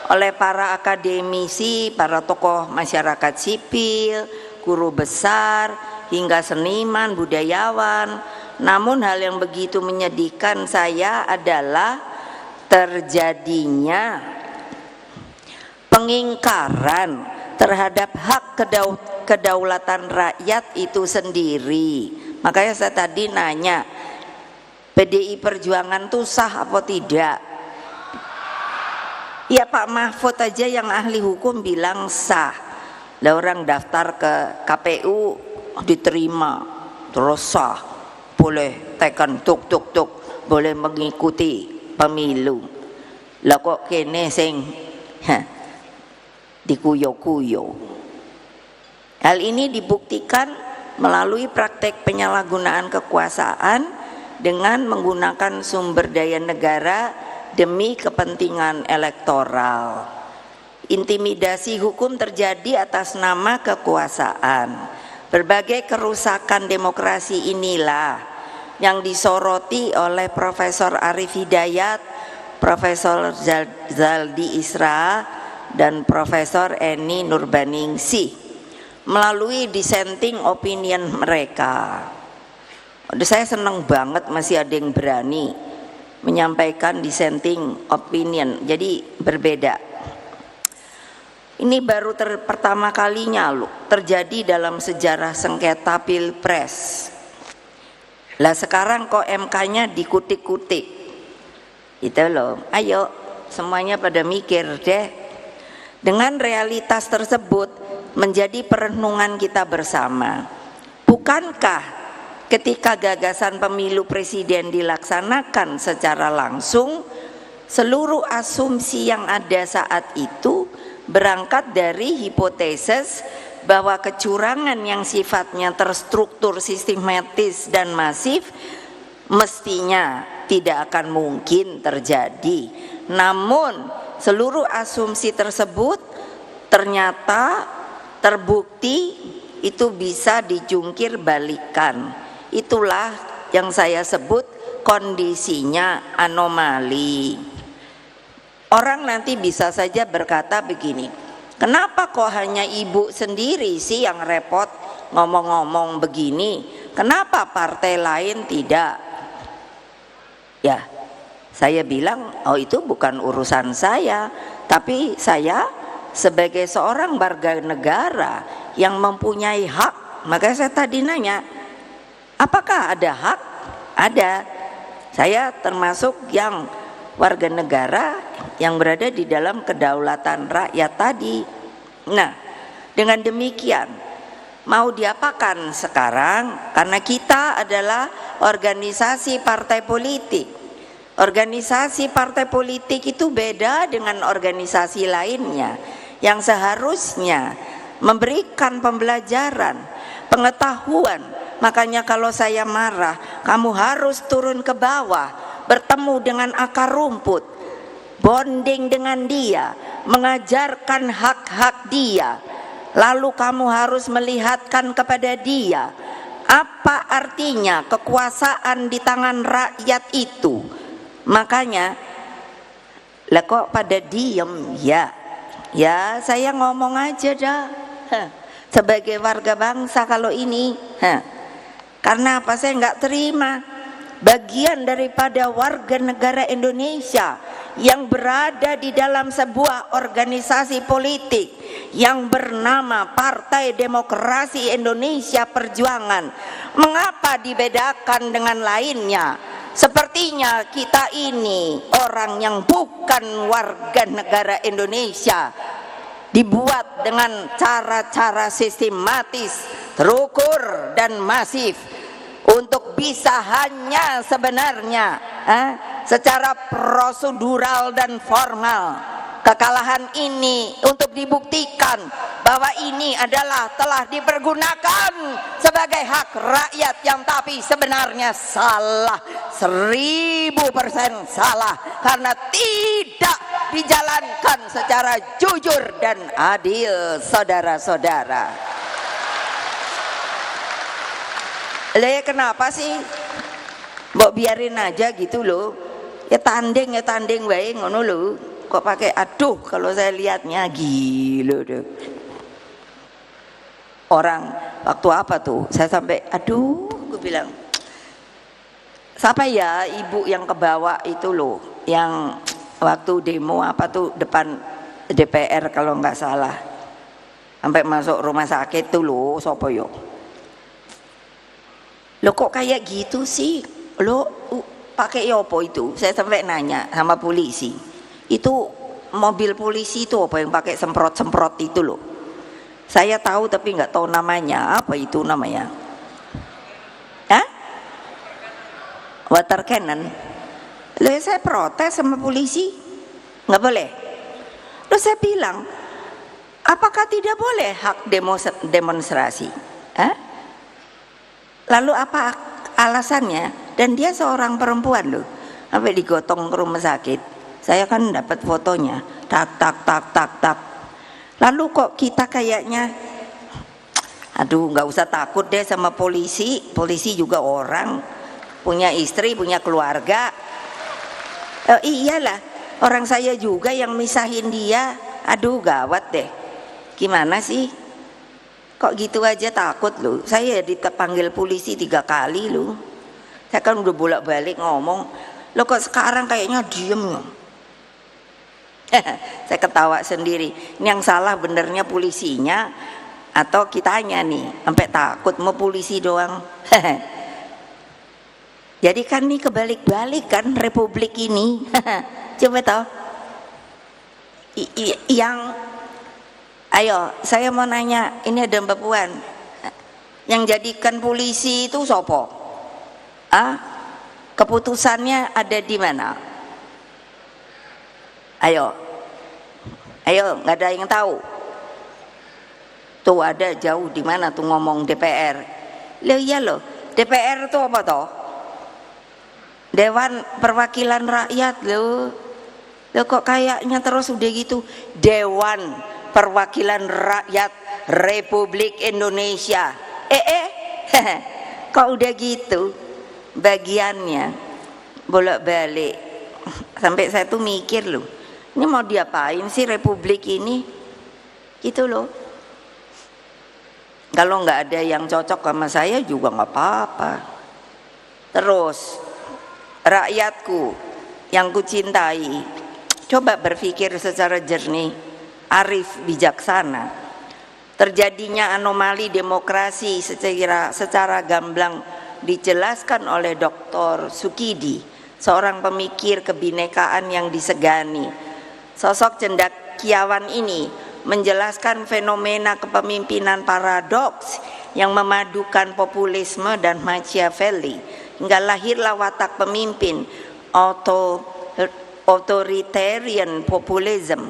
Speaker 1: oleh para akademisi, para tokoh masyarakat sipil, guru besar, hingga seniman, budayawan. Namun hal yang begitu menyedihkan saya adalah terjadinya pengingkaran terhadap hak kedaulatan rakyat itu sendiri. Makanya saya tadi nanya, PDI Perjuangan itu sah apa tidak? Ya Pak Mahfud aja yang ahli hukum bilang sah. Lah orang daftar ke KPU diterima, terus sah, boleh tekan tuk, boleh mengikuti pemilu. Lah kok kene sing dikuyo-kuyo. Hal ini dibuktikan melalui praktek penyalahgunaan kekuasaan dengan menggunakan sumber daya negara demi kepentingan elektoral. Intimidasi hukum terjadi atas nama kekuasaan. Berbagai kerusakan demokrasi inilah yang disoroti oleh Profesor Arif Hidayat, Profesor Zaldi Isra, dan Profesor Eni Nurbaningsih melalui dissenting opinion mereka. Saya senang banget masih ada yang berani menyampaikan dissenting opinion, jadi berbeda. Ini baru pertama kalinya loh terjadi dalam sejarah sengketa pilpres. Lah sekarang kok MK-nya dikutik-kutik, itu loh. Ayo semuanya pada mikir deh. Dengan realitas tersebut menjadi perenungan kita bersama. Bukankah ketika gagasan pemilu presiden dilaksanakan secara langsung, seluruh asumsi yang ada saat itu berangkat dari hipotesis bahwa kecurangan yang sifatnya terstruktur, sistematis dan masif mestinya tidak akan mungkin terjadi. Namun seluruh asumsi tersebut ternyata terbukti itu bisa dijungkir balikan. Itulah yang saya sebut kondisinya anomali. Orang nanti bisa saja berkata begini, kenapa kok hanya ibu sendiri sih yang repot ngomong-ngomong begini? Kenapa partai lain tidak? Ya, saya bilang, oh itu bukan urusan saya, tapi saya sebagai seorang warga negara yang mempunyai hak. Makanya saya tadi nanya, apakah ada hak? Ada. Saya termasuk yang warga negara yang berada di dalam kedaulatan rakyat tadi. Nah, dengan demikian mau diapakan sekarang? Karena kita adalah organisasi partai politik. Organisasi partai politik itu beda dengan organisasi lainnya yang seharusnya memberikan pembelajaran, pengetahuan. Makanya kalau saya marah, kamu harus turun ke bawah, bertemu dengan akar rumput, bonding dengan dia, mengajarkan hak-hak dia. Lalu kamu harus melihatkan kepada dia apa artinya kekuasaan di tangan rakyat itu. Makanya lah kok pada diem ya? Ya saya ngomong aja dah. Sebagai warga bangsa kalau ini, karena apa saya nggak terima bagian daripada warga negara Indonesia yang berada di dalam sebuah organisasi politik yang bernama Partai Demokrasi Indonesia Perjuangan. Mengapa dibedakan dengan lainnya? Sepertinya kita ini orang yang bukan warga negara Indonesia, dibuat dengan cara-cara sistematis, terukur dan masif untuk bisa hanya sebenarnya secara prosedural dan formal kekalahan ini untuk dibuktikan bahwa ini adalah telah dipergunakan sebagai hak rakyat yang tapi sebenarnya salah, 1000% salah, karena tidak dijalankan secara jujur dan adil, saudara-saudara. Lah kenapa sih mbok biarin aja gitu loh, ya tanding wae ngono lho, kok pakai aduh. Kalau saya lihatnya gila deh. Orang waktu apa tuh saya sampai aduh, gue bilang siapa ya ibu yang kebawa itu loh, yang waktu demo apa tuh depan DPR kalau nggak salah, sampai masuk rumah sakit tuh loh, sopo yo lo kok kayak gitu sih lo, pakai yopo itu. Saya sampai nanya sama polisi, itu mobil polisi itu apa yang pakai semprot-semprot itu loh. Saya tahu tapi nggak tahu namanya, apa itu namanya? Hah? Water cannon. Lalu saya protes sama polisi, nggak boleh. Lalu saya bilang, apakah tidak boleh hak demonstrasi? Hah? Lalu apa alasannya? Dan dia seorang perempuan loh, sampai digotong ke rumah sakit. Saya kan dapat fotonya, tak. Lalu kok kita kayaknya, aduh nggak usah takut deh sama polisi. Polisi juga orang, punya istri, punya keluarga. Iyalah, orang saya juga yang misahin dia. Aduh gawat deh. Gimana sih? Kok gitu aja takut loh. Saya dipanggil polisi 3 kali loh. Saya kan udah bolak-balik ngomong. Loh kok sekarang kayaknya diem loh. Saya ketawa sendiri. Ini yang salah benernya polisinya atau kitanya nih, sampai takut mau polisi doang. Jadi kan nih kebalik-balik kan republik ini. Coba tahu. Ayo, saya mau nanya, ini ada Mbak Puan, yang jadikan polisi itu sopo? Keputusannya ada di mana? Ayo, nggak ada yang tahu. Tuh ada jauh di mana tuh ngomong DPR. Loh iya loh, DPR itu apa toh? Dewan Perwakilan Rakyat loh. Loh kok kayaknya terus udah gitu, Dewan Perwakilan Rakyat Republik Indonesia. Kok udah gitu bagiannya bolak-balik. Sampai saya tuh mikir loh, ini mau diapain sih republik ini gitu loh. Kalau nggak ada yang cocok sama saya juga nggak apa-apa. Terus rakyatku yang kucintai, coba berpikir secara jernih, arif, bijaksana. Terjadinya anomali demokrasi secara gamblang dijelaskan oleh Dr. Sukidi, seorang pemikir kebinekaan yang disegani. Sosok cendekiawan ini menjelaskan fenomena kepemimpinan paradoks yang memadukan populisme dan Machiavelli, hingga lahirlah watak pemimpin authoritarian populism.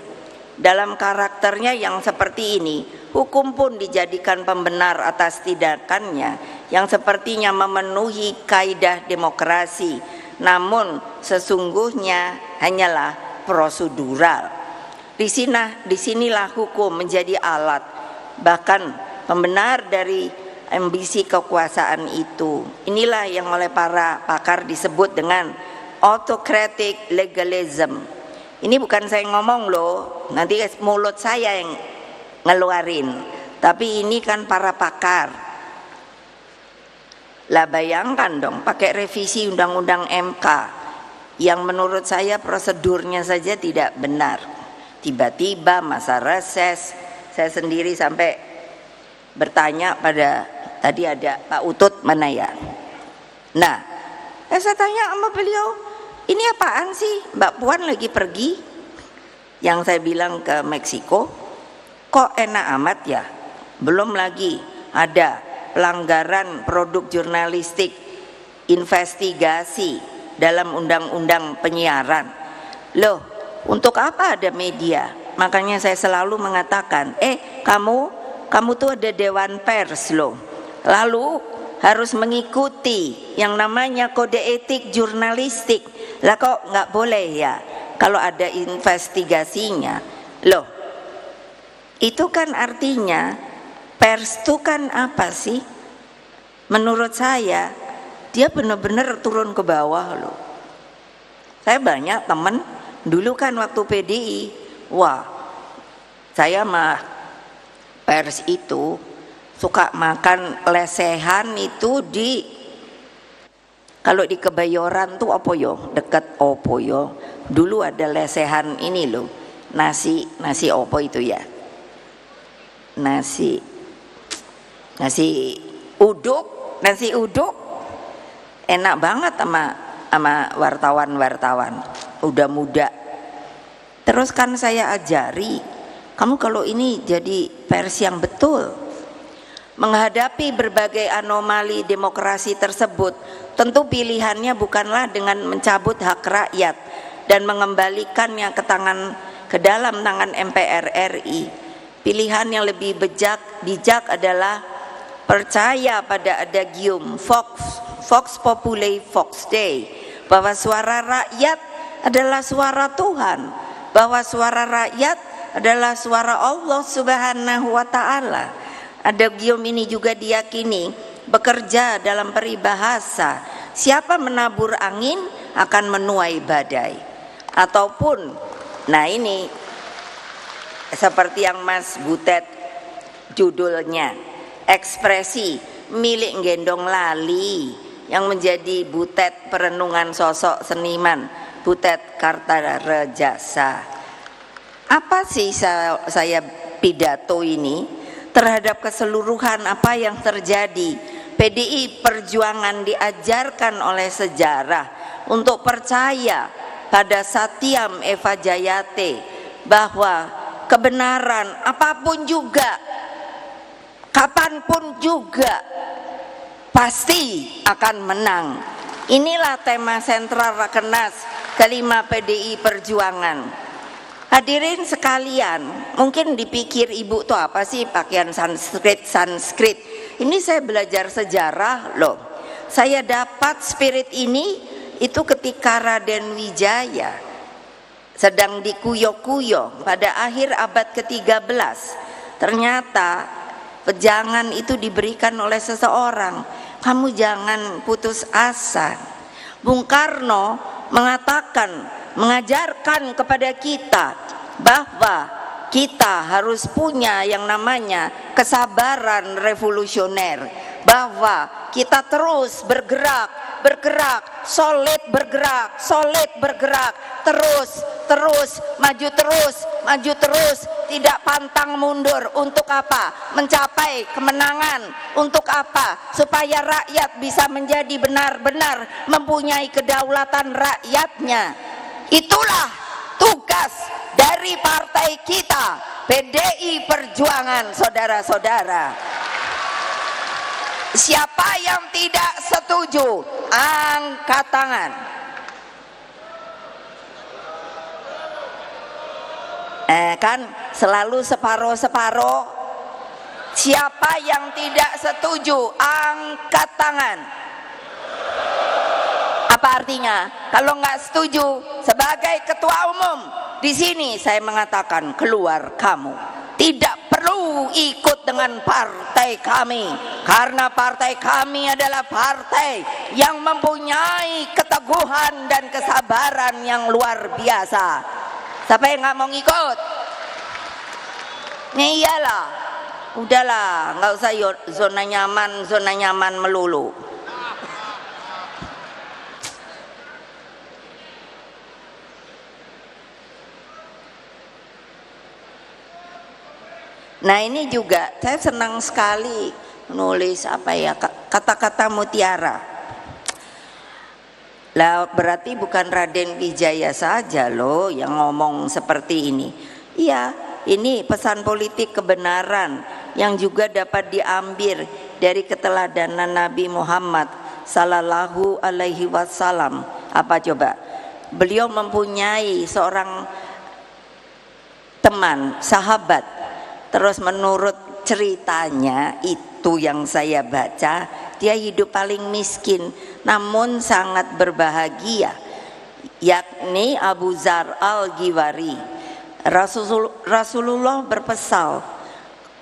Speaker 1: Dalam karakternya yang seperti ini, hukum pun dijadikan pembenar atas tindakannya yang sepertinya memenuhi kaidah demokrasi, namun sesungguhnya hanyalah prosedural. Disinilah hukum menjadi alat, bahkan pembenar dari ambisi kekuasaan itu. Inilah yang oleh para pakar disebut dengan autocratic legalism. Ini bukan saya ngomong loh, nanti mulut saya yang ngeluarin, tapi ini kan para pakar. Lah bayangkan dong, pakai revisi undang-undang MK yang menurut saya prosedurnya saja tidak benar. Tiba-tiba masa reses, saya sendiri sampai bertanya pada, tadi ada Pak Utut mana ya? Nah, saya tanya sama beliau, ini apaan sih? Mbak Puan lagi pergi, yang saya bilang ke Meksiko, kok enak amat ya? Belum lagi ada pelanggaran produk jurnalistik investigasi dalam undang-undang penyiaran. Loh, untuk apa ada media? Makanya saya selalu mengatakan, kamu tuh ada dewan pers loh. Lalu harus mengikuti yang namanya kode etik jurnalistik. Lah kok nggak boleh ya kalau ada investigasinya? Loh, itu kan artinya pers itu kan apa sih? Menurut saya dia benar-benar turun ke bawah loh. Saya banyak teman dulu kan waktu PDI, wah saya mah pers itu suka makan lesehan itu kalau di Kebayoran tuh apa yo, dekat opo yo, dulu ada lesehan ini loh, nasi opo itu ya, nasi uduk, enak banget sama wartawan udah muda. Terus kan saya ajari, kamu kalau ini jadi pers yang betul. Menghadapi berbagai anomali demokrasi tersebut, tentu pilihannya bukanlah dengan mencabut hak rakyat dan mengembalikannya ke dalam tangan MPR RI. Pilihan yang lebih bijak adalah percaya pada adagium Vox Populi Vox Dei, bahwa suara rakyat adalah suara Tuhan, bahwa suara rakyat adalah suara Allah Subhanahu wa Ta'ala. Adagium ini juga diyakini bekerja dalam peribahasa, siapa menabur angin akan menuai badai. Ataupun, nah ini seperti yang Mas Butet judulnya, ekspresi milik gendong lali, yang menjadi Butet perenungan sosok seniman Butet Kartarejasa. Apa sih saya pidato ini terhadap keseluruhan apa yang terjadi? PDI Perjuangan diajarkan oleh sejarah untuk percaya pada Satyam Eva Jayate, bahwa kebenaran apapun juga, kapanpun juga pasti akan menang. Inilah tema sentral Rakernas kelima PDI Perjuangan. Hadirin sekalian, mungkin dipikir ibu tuh apa sih pakaian Sanskrit. Ini saya belajar sejarah loh. Saya dapat spirit ini itu ketika Raden Wijaya sedang dikuyok-kuyok pada akhir abad ke-13. Ternyata pejangan itu diberikan oleh seseorang, kamu jangan putus asa. Bung Karno mengajarkan kepada kita bahwa kita harus punya yang namanya kesabaran revolusioner, bahwa kita terus bergerak, solid bergerak, terus maju terus, tidak pantang mundur. Untuk apa? Mencapai kemenangan. Untuk apa? Supaya rakyat bisa menjadi benar-benar mempunyai kedaulatan rakyatnya. Itulah tugas dari partai kita, PDI Perjuangan, saudara-saudara. Siapa yang tidak setuju, angkat tangan. Kan selalu separuh-separuh. Siapa yang tidak setuju, angkat tangan. Apa artinya? Kalau nggak setuju, sebagai ketua umum di sini saya mengatakan, keluar kamu. Tidak perlu ikut dengan partai kami, karena partai kami adalah partai yang mempunyai keteguhan dan kesabaran yang luar biasa. Siapa yang nggak mau ngikut? Nih iyalah, udahlah, nggak usah zona nyaman melulu. Nah ini juga saya senang sekali menulis kata-kata mutiara. Lah berarti bukan Raden Wijaya saja loh yang ngomong seperti ini. Iya, ini pesan politik kebenaran yang juga dapat diambil dari keteladanan Nabi Muhammad sallallahu alaihi wasallam. Apa coba? Beliau mempunyai seorang teman, sahabat. Terus menurut ceritanya itu yang saya baca, dia hidup paling miskin namun sangat berbahagia, yakni Abu Dzar Al-Ghifari. Rasulullah berpesan,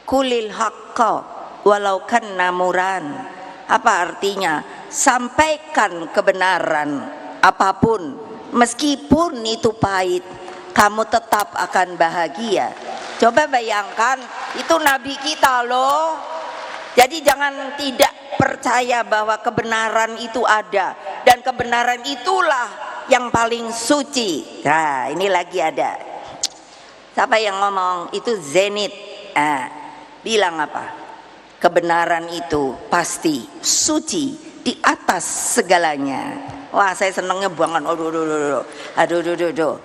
Speaker 1: kulil haqqa walau kanna muran. Apa artinya? Sampaikan kebenaran apapun, meskipun itu pahit, kamu tetap akan bahagia. Coba bayangkan, itu Nabi kita loh. Jadi jangan tidak percaya bahwa kebenaran itu ada, dan kebenaran itulah yang paling suci. Nah, ini lagi ada. Siapa yang ngomong? Itu Zenit. Bilang apa? Kebenaran itu pasti suci di atas segalanya. Wah, saya senengnya banget. Aduh.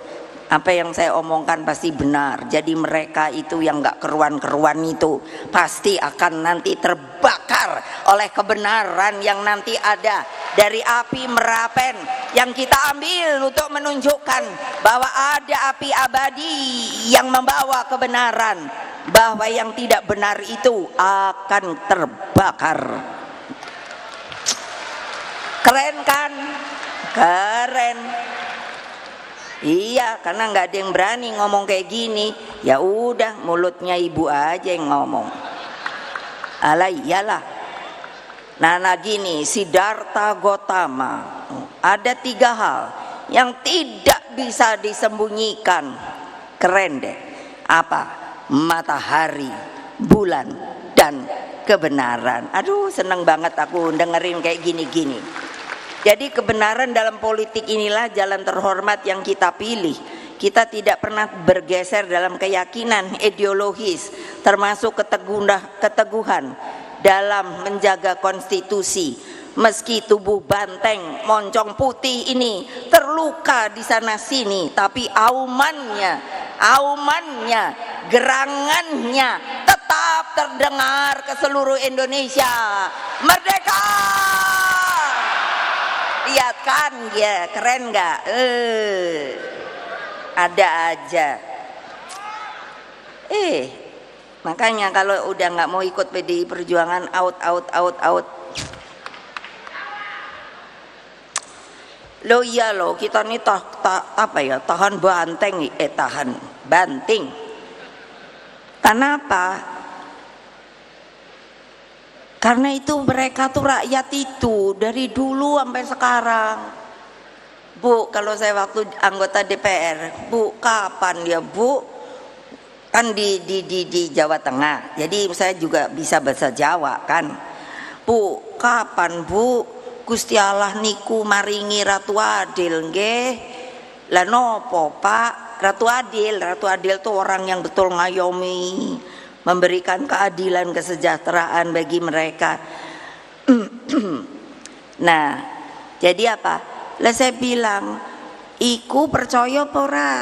Speaker 1: Apa yang saya omongkan pasti benar. Jadi mereka itu yang gak keruan-keruan itu pasti akan nanti terbakar oleh kebenaran yang nanti ada dari api Merapen yang kita ambil untuk menunjukkan bahwa ada api abadi yang membawa kebenaran, bahwa yang tidak benar itu akan terbakar. Keren kan? Keren. Iya, karena nggak ada yang berani ngomong kayak gini. Ya udah, mulutnya ibu aja yang ngomong. Alah iyalah. Nah gini, Siddhartha Gautama, ada 3 hal yang tidak bisa disembunyikan. Keren deh. Apa? Matahari, bulan, dan kebenaran. Aduh, seneng banget aku dengerin kayak gini-gini. Jadi kebenaran dalam politik inilah jalan terhormat yang kita pilih. Kita tidak pernah bergeser dalam keyakinan ideologis, termasuk keteguhan dalam menjaga konstitusi. Meski tubuh banteng moncong putih ini terluka di sana sini, tapi aumannya, gerangannya tetap terdengar ke seluruh Indonesia. Merdeka! Lihat kan, ya keren nggak? Ada aja. Makanya kalau udah nggak mau ikut PDI Perjuangan, out. Lo iya lo, kita nih tahan banting. Kenapa? Karena itu mereka tuh rakyat itu dari dulu sampai sekarang. Bu, kalau saya waktu anggota DPR, Bu, kapan ya Bu? Kan di Jawa Tengah. Jadi saya juga bisa bahasa Jawa kan. Bu, kapan Bu? Gusti Allah niku maringi Ratu Adil nggih. Lah nopo Pak? Ratu Adil tuh orang yang betul ngayomi, memberikan keadilan, kesejahteraan bagi mereka. Nah, jadi apa? Lah saya bilang, iku percaya apa ora?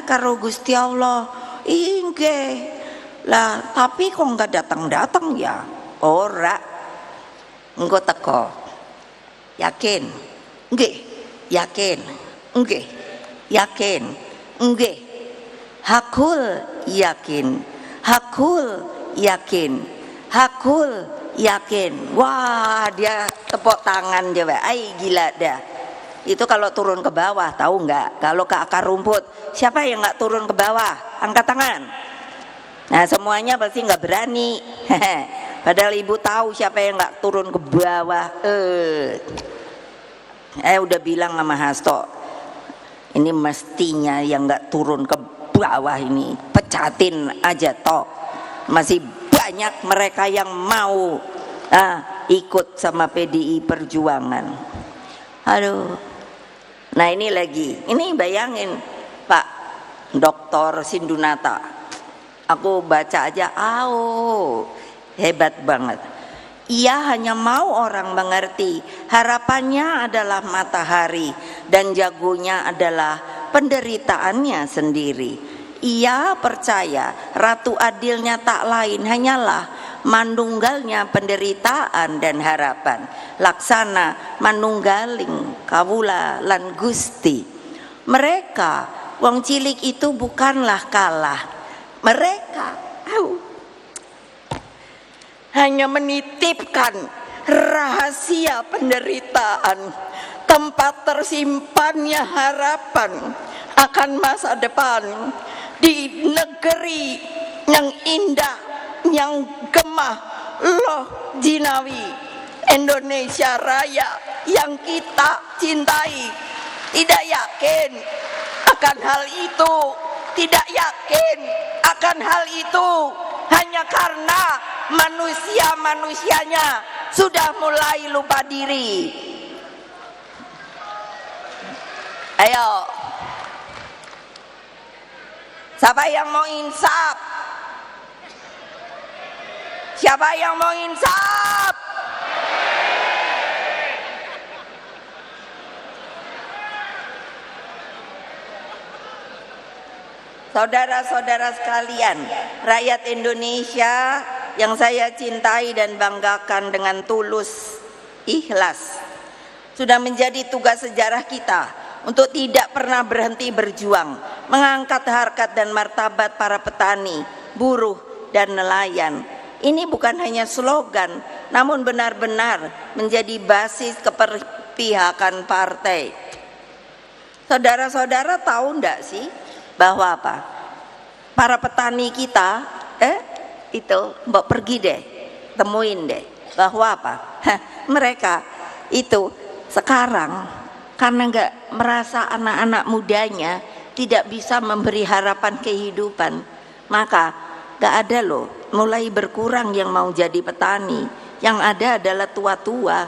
Speaker 1: Karo Gusti Allah. Inggih. Lah, tapi kok enggak datang ya? Ora. Engko teko. Yakin? Nggih. Yakin? Nggih. Yakin? Nggih. Hakul yakin. Hakul yakin. Wah, dia tepuk tangan dia. Gila dah. Itu kalau turun ke bawah, tahu nggak? Kalau ke akar rumput, siapa yang nggak turun ke bawah? Angkat tangan. Nah, semuanya pasti nggak berani. Padahal ibu tahu siapa yang nggak turun ke bawah. Udah bilang sama Hasto, ini mestinya yang nggak turun ke bawah ini pecatin aja toh. Masih banyak mereka yang mau ikut sama PDI Perjuangan. Aduh. Nah ini lagi, ini bayangin Pak Dr. Sindunata, aku baca aja, hebat banget. Ia hanya mau orang mengerti, harapannya adalah matahari dan jagonya adalah penderitaannya sendiri. Ia percaya Ratu Adilnya tak lain hanyalah manunggalnya penderitaan dan harapan, laksana manunggaling kawula lan Gusti. Mereka wong cilik itu bukanlah kalah, mereka hanya menitipkan rahasia penderitaan, tempat tersimpannya harapan akan masa depan di negeri yang indah, yang gemah loh jinawi, Indonesia Raya yang kita cintai. Tidak yakin akan hal itu, tidak yakin akan hal itu hanya karena manusia-manusianya sudah mulai lupa diri. Ayo, siapa yang mau insaf? Siapa yang mau insaf? Saudara-saudara sekalian, rakyat Indonesia yang saya cintai dan banggakan dengan tulus, ikhlas, sudah menjadi tugas sejarah kita untuk tidak pernah berhenti berjuang, mengangkat harkat dan martabat para petani, buruh, dan nelayan. Ini bukan hanya slogan, namun benar-benar menjadi basis keperpihakan partai. Saudara-saudara tahu enggak sih bahwa apa? Para petani kita, itu mbok pergi deh, temuin deh, bahwa apa? Mereka itu sekarang karena enggak merasa anak-anak mudanya tidak bisa memberi harapan kehidupan, maka enggak ada loh, mulai berkurang yang mau jadi petani. Yang ada adalah tua-tua.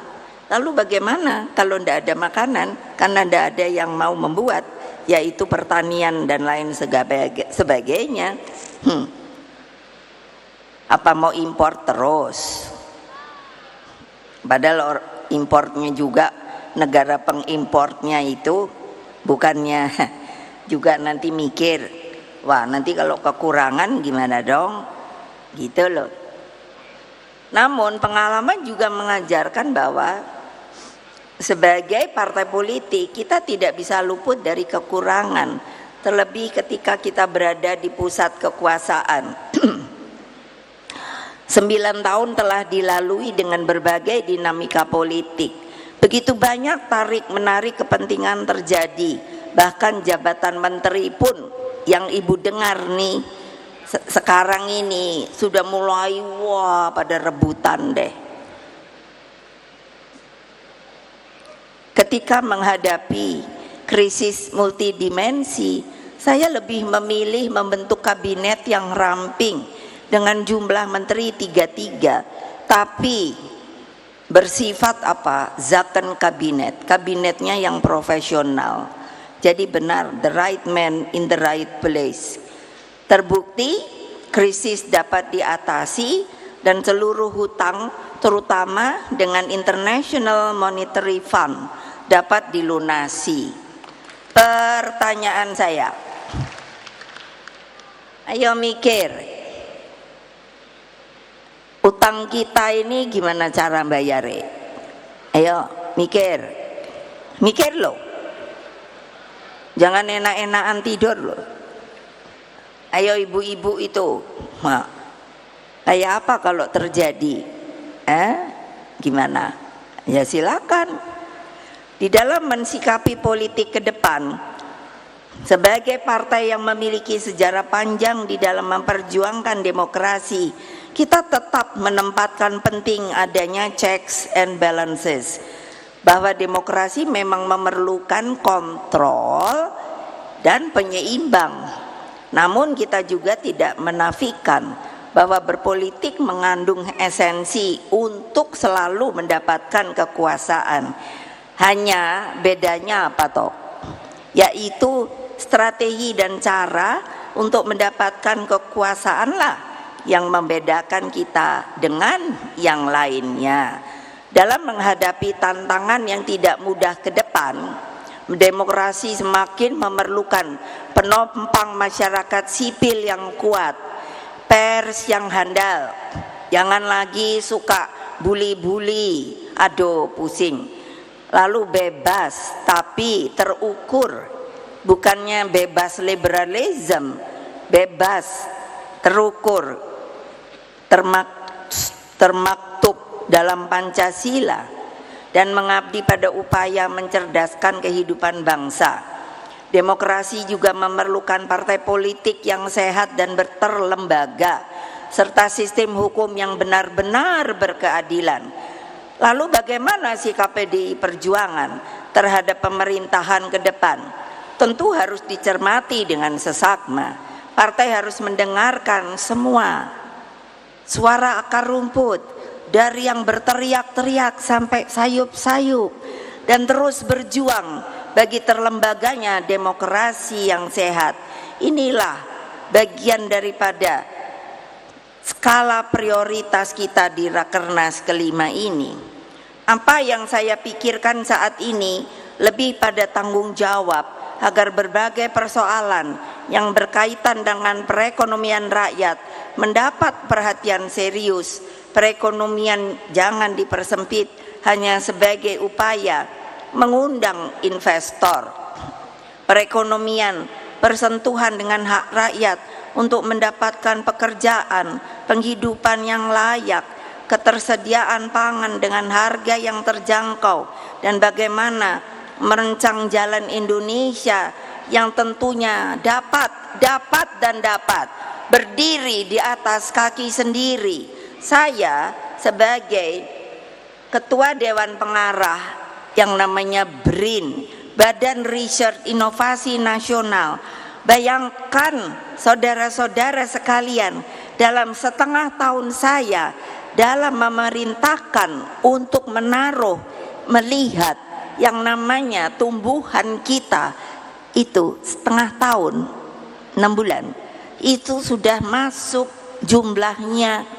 Speaker 1: Lalu bagaimana kalau enggak ada makanan? Karena enggak ada yang mau membuat, yaitu pertanian dan lain sebagainya. Apa mau impor terus? Padahal importnya juga, negara pengimportnya itu bukannya juga nanti mikir, wah nanti kalau kekurangan gimana dong, gitu loh. Namun pengalaman juga mengajarkan bahwa sebagai partai politik kita tidak bisa luput dari kekurangan, terlebih ketika kita berada di pusat kekuasaan. 9 tahun telah dilalui dengan berbagai dinamika politik. Begitu banyak tarik-menarik kepentingan terjadi. Bahkan jabatan menteri pun yang ibu dengar nih sekarang ini sudah mulai pada rebutan deh. Ketika menghadapi krisis multidimensi, saya lebih memilih membentuk kabinet yang ramping dengan jumlah menteri 33, tapi bersifat apa? Zakon kabinet, kabinetnya yang profesional. Jadi benar, the right man in the right place. Terbukti krisis dapat diatasi dan seluruh hutang terutama dengan International Monetary Fund dapat dilunasi. Pertanyaan saya, ayo mikir, utang kita ini gimana cara bayarnya? Ayo mikir, mikir loh, jangan enak-enakan tidur loh. Ayo ibu-ibu itu, kayak apa kalau terjadi? Gimana? Ya silakan. Di dalam mensikapi politik ke depan, sebagai partai yang memiliki sejarah panjang di dalam memperjuangkan demokrasi, kita tetap menempatkan penting adanya checks and balances, bahwa demokrasi memang memerlukan kontrol dan penyeimbang. Namun kita juga tidak menafikan bahwa berpolitik mengandung esensi untuk selalu mendapatkan kekuasaan. Hanya bedanya apa toh? Yaitu strategi dan cara untuk mendapatkan kekuasaan lah yang membedakan kita dengan yang lainnya. Dalam menghadapi tantangan yang tidak mudah ke depan, demokrasi semakin memerlukan penopang masyarakat sipil yang kuat, pers yang handal, Jangan lagi suka bully-bully, aduh pusing. Lalu bebas tapi terukur, bukannya bebas liberalism, bebas terukur, termaktub dalam Pancasila, dan mengabdi pada upaya mencerdaskan kehidupan bangsa. Demokrasi juga memerlukan partai politik yang sehat dan berterlembaga, serta sistem hukum yang benar-benar berkeadilan. Lalu bagaimana sikap PDI Perjuangan terhadap pemerintahan ke depan? Tentu harus dicermati dengan seksama. Partai harus mendengarkan semua suara akar rumput, dari yang berteriak-teriak sampai sayup-sayup, dan terus berjuang bagi terlembaganya demokrasi yang sehat. Inilah bagian daripada skala prioritas kita di Rakernas kelima ini. Apa yang saya pikirkan saat ini lebih pada tanggung jawab agar berbagai persoalan yang berkaitan dengan perekonomian rakyat mendapat perhatian serius. Perekonomian jangan dipersempit hanya sebagai upaya mengundang investor. Perekonomian bersentuhan dengan hak rakyat untuk mendapatkan pekerjaan, penghidupan yang layak, ketersediaan pangan dengan harga yang terjangkau, dan bagaimana merancang jalan Indonesia yang tentunya dapat berdiri di atas kaki sendiri. Saya sebagai Ketua Dewan Pengarah yang namanya BRIN, Badan Riset Inovasi Nasional, bayangkan saudara-saudara sekalian, dalam setengah tahun saya dalam memerintahkan untuk melihat yang namanya tumbuhan kita itu setengah tahun, 6 bulan, itu sudah masuk jumlahnya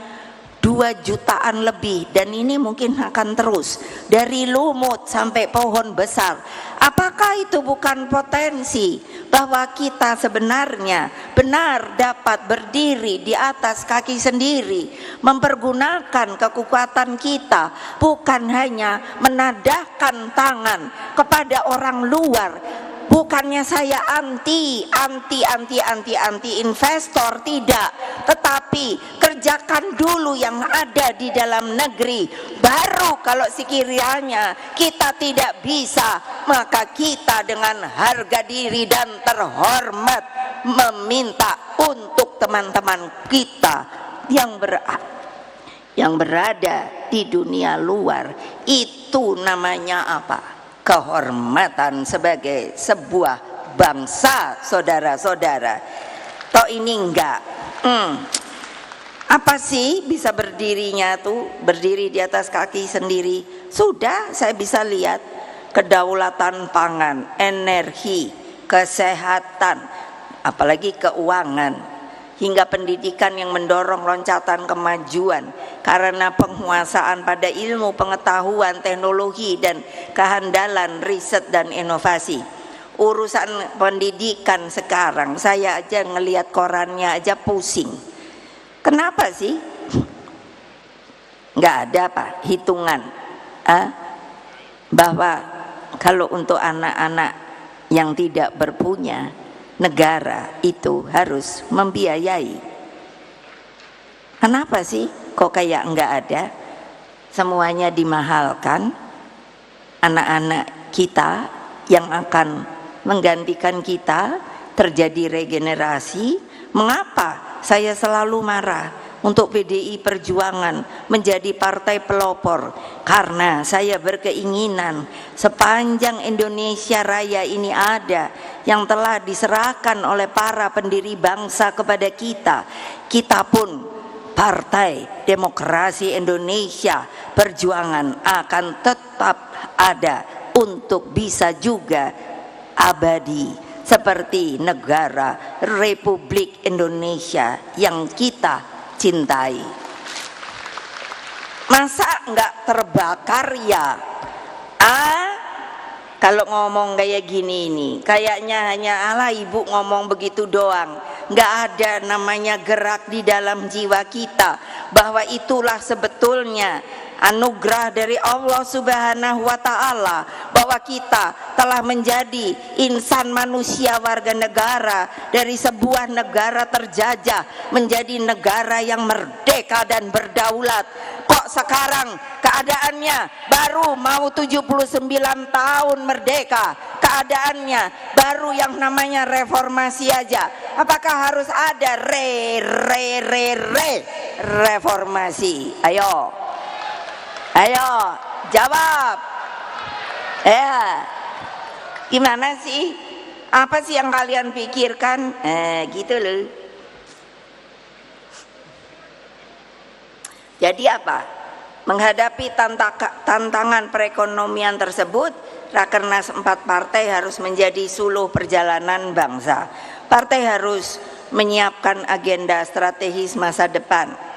Speaker 1: 2 jutaan lebih, dan ini mungkin akan terus dari lumut sampai pohon besar. Apakah itu bukan potensi bahwa kita sebenarnya benar dapat berdiri di atas kaki sendiri, mempergunakan kekuatan kita, bukan hanya menadahkan tangan kepada orang luar. Bukannya saya anti investor, tidak, tetapi kerjakan dulu yang ada di dalam negeri. Baru kalau sekiranya kita tidak bisa, maka kita dengan harga diri dan terhormat meminta untuk teman-teman kita yang berada di dunia luar. Itu namanya apa? Kehormatan sebagai sebuah bangsa, saudara-saudara. Toh ini enggak. Apa sih bisa berdirinya tuh? Berdiri di atas kaki sendiri. Sudah saya bisa lihat kedaulatan pangan, energi, kesehatan, apalagi keuangan, hingga pendidikan yang mendorong loncatan kemajuan karena penguasaan pada ilmu pengetahuan, teknologi, dan kehandalan riset dan inovasi. Urusan pendidikan sekarang, saya aja ngelihat korannya aja pusing. Kenapa sih? Nggak ada apa hitungan bahwa kalau untuk anak-anak yang tidak berpunya, negara itu harus membiayai. Kenapa sih kok kayak enggak ada? Semuanya dimahalkan. Anak-anak kita yang akan menggantikan kita, terjadi regenerasi. Mengapa saya selalu marah untuk PDI Perjuangan menjadi partai pelopor? Karena saya berkeinginan sepanjang Indonesia Raya ini ada, yang telah diserahkan oleh para pendiri bangsa kepada kita, kita pun Partai Demokrasi Indonesia Perjuangan akan tetap ada untuk bisa juga abadi seperti negara Republik Indonesia yang kita cintai. Masa enggak terbakar ya? Kalau ngomong kayak gini nih, kayaknya hanya ala ibu ngomong begitu doang. Enggak ada namanya gerak di dalam jiwa kita bahwa itulah sebetulnya anugerah dari Allah Subhanahu wa Ta'ala, bahwa kita telah menjadi insan manusia warga negara dari sebuah negara terjajah menjadi negara yang merdeka dan berdaulat. Kok sekarang keadaannya baru mau 79 tahun merdeka, keadaannya baru yang namanya reformasi aja? Apakah harus ada reformasi? Ayo jawab. Ya, gimana sih? Apa sih yang kalian pikirkan? Gitu loh. Jadi apa? Menghadapi tantangan perekonomian tersebut, Rakernas 4 partai harus menjadi suluh perjalanan bangsa. Partai harus menyiapkan agenda strategis masa depan.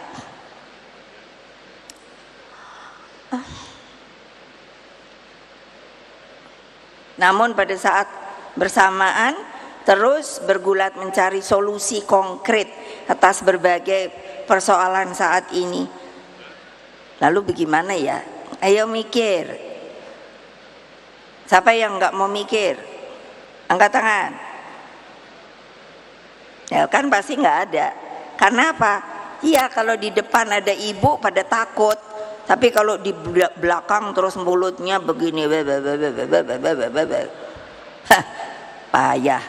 Speaker 1: Namun pada saat bersamaan terus bergulat mencari solusi konkret atas berbagai persoalan saat ini. Lalu bagaimana ya? Ayo mikir. Siapa yang nggak mau mikir? Angkat tangan. Ya kan pasti nggak ada. Karena apa? Iya, kalau di depan ada ibu pada takut. Tapi kalau di belakang terus mulutnya begini, payah.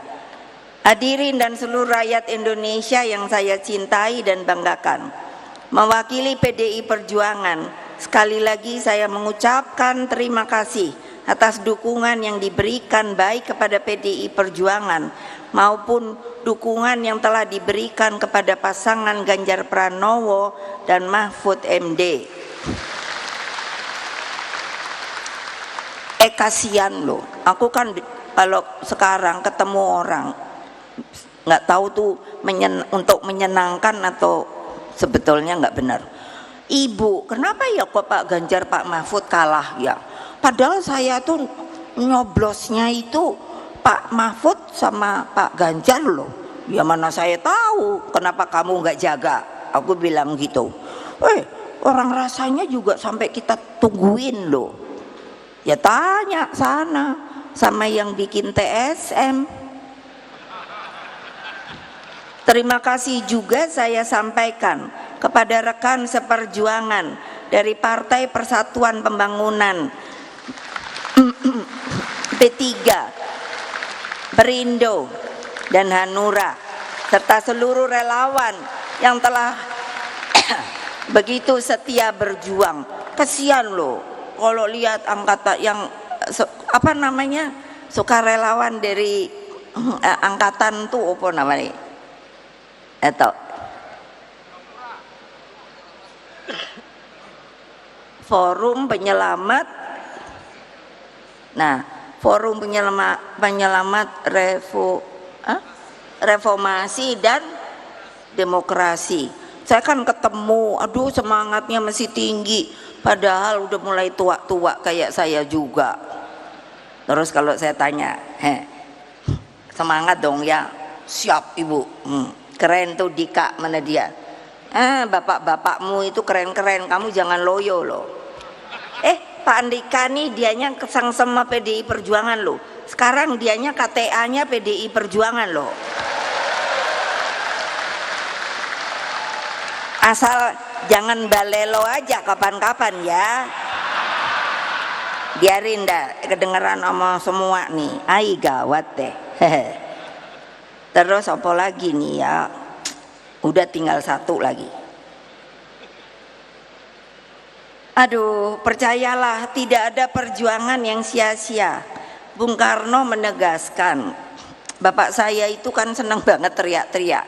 Speaker 1: Hadirin dan seluruh rakyat Indonesia yang saya cintai dan banggakan, mewakili PDI Perjuangan, sekali lagi saya mengucapkan terima kasih atas dukungan yang diberikan baik kepada PDI Perjuangan maupun dukungan yang telah diberikan kepada pasangan Ganjar Pranowo dan Mahfud MD. Kasihan loh, aku kan kalau sekarang ketemu orang nggak tahu tuh untuk menyenangkan atau sebetulnya nggak benar. Ibu, kenapa ya kok Pak Ganjar Pak Mahfud kalah ya? Padahal saya tuh nyoblosnya itu Pak Mahfud sama Pak Ganjar loh. Ya mana saya tahu, kenapa kamu nggak jaga? Aku bilang gitu. Orang rasanya juga sampai kita tungguin loh. Ya tanya sana sama yang bikin TSM. Terima kasih juga saya sampaikan kepada rekan seperjuangan dari Partai Persatuan Pembangunan, P3, Perindo, dan Hanura, serta seluruh relawan yang telah begitu setia berjuang. Kasihan loh kalau lihat angkatan yang sukarelawan dari angkatan tuh apa namanya? Atau Forum Penyelamat. Nah, Forum Penyelamat Reformasi dan Demokrasi. Saya kan ketemu, aduh semangatnya masih tinggi, padahal udah mulai tua-tua kayak saya juga. Terus kalau saya tanya, semangat dong ya? Siap ibu. Keren tuh Dika, mana dia? Bapak-bapakmu itu keren-keren, kamu jangan loyo loh. Pak Andika nih dianya kesang sama PDI Perjuangan loh. Sekarang dianya KTA-nya PDI Perjuangan loh. Asal jangan balelo aja kapan-kapan ya. Biarin dah kedengeran omong semua nih. Ai gawat deh. Terus apa lagi nih ya? Udah tinggal satu lagi. Aduh, percayalah tidak ada perjuangan yang sia-sia. Bung Karno menegaskan, bapak saya itu kan senang banget teriak-teriak.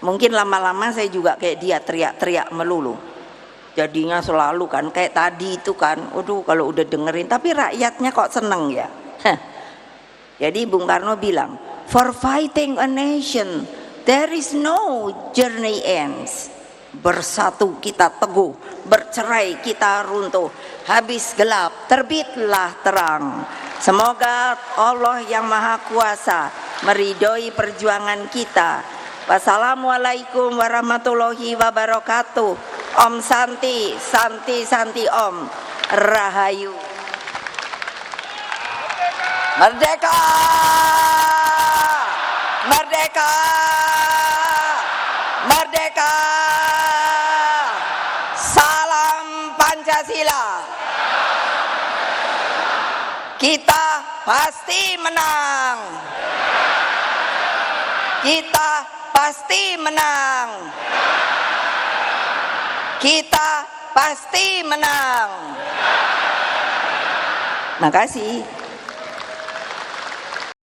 Speaker 1: Mungkin lama-lama saya juga kayak dia teriak-teriak melulu. Jadinya selalu kan kayak tadi itu kan, aduh kalau udah dengerin, tapi rakyatnya kok seneng ya. Jadi Bung Karno bilang, for fighting a nation, there is no journey ends. Bersatu kita teguh, bercerai kita runtuh, habis gelap terbitlah terang. Semoga Allah yang Maha Kuasa meridhoi perjuangan kita. Wassalamualaikum warahmatullahi wabarakatuh. Om Santi, Santi Om, Rahayu. Merdeka! Merdeka! Merdeka! Salam Pancasila. Kita pasti menang. Kita pasti menang. Kita pasti menang. Makasih.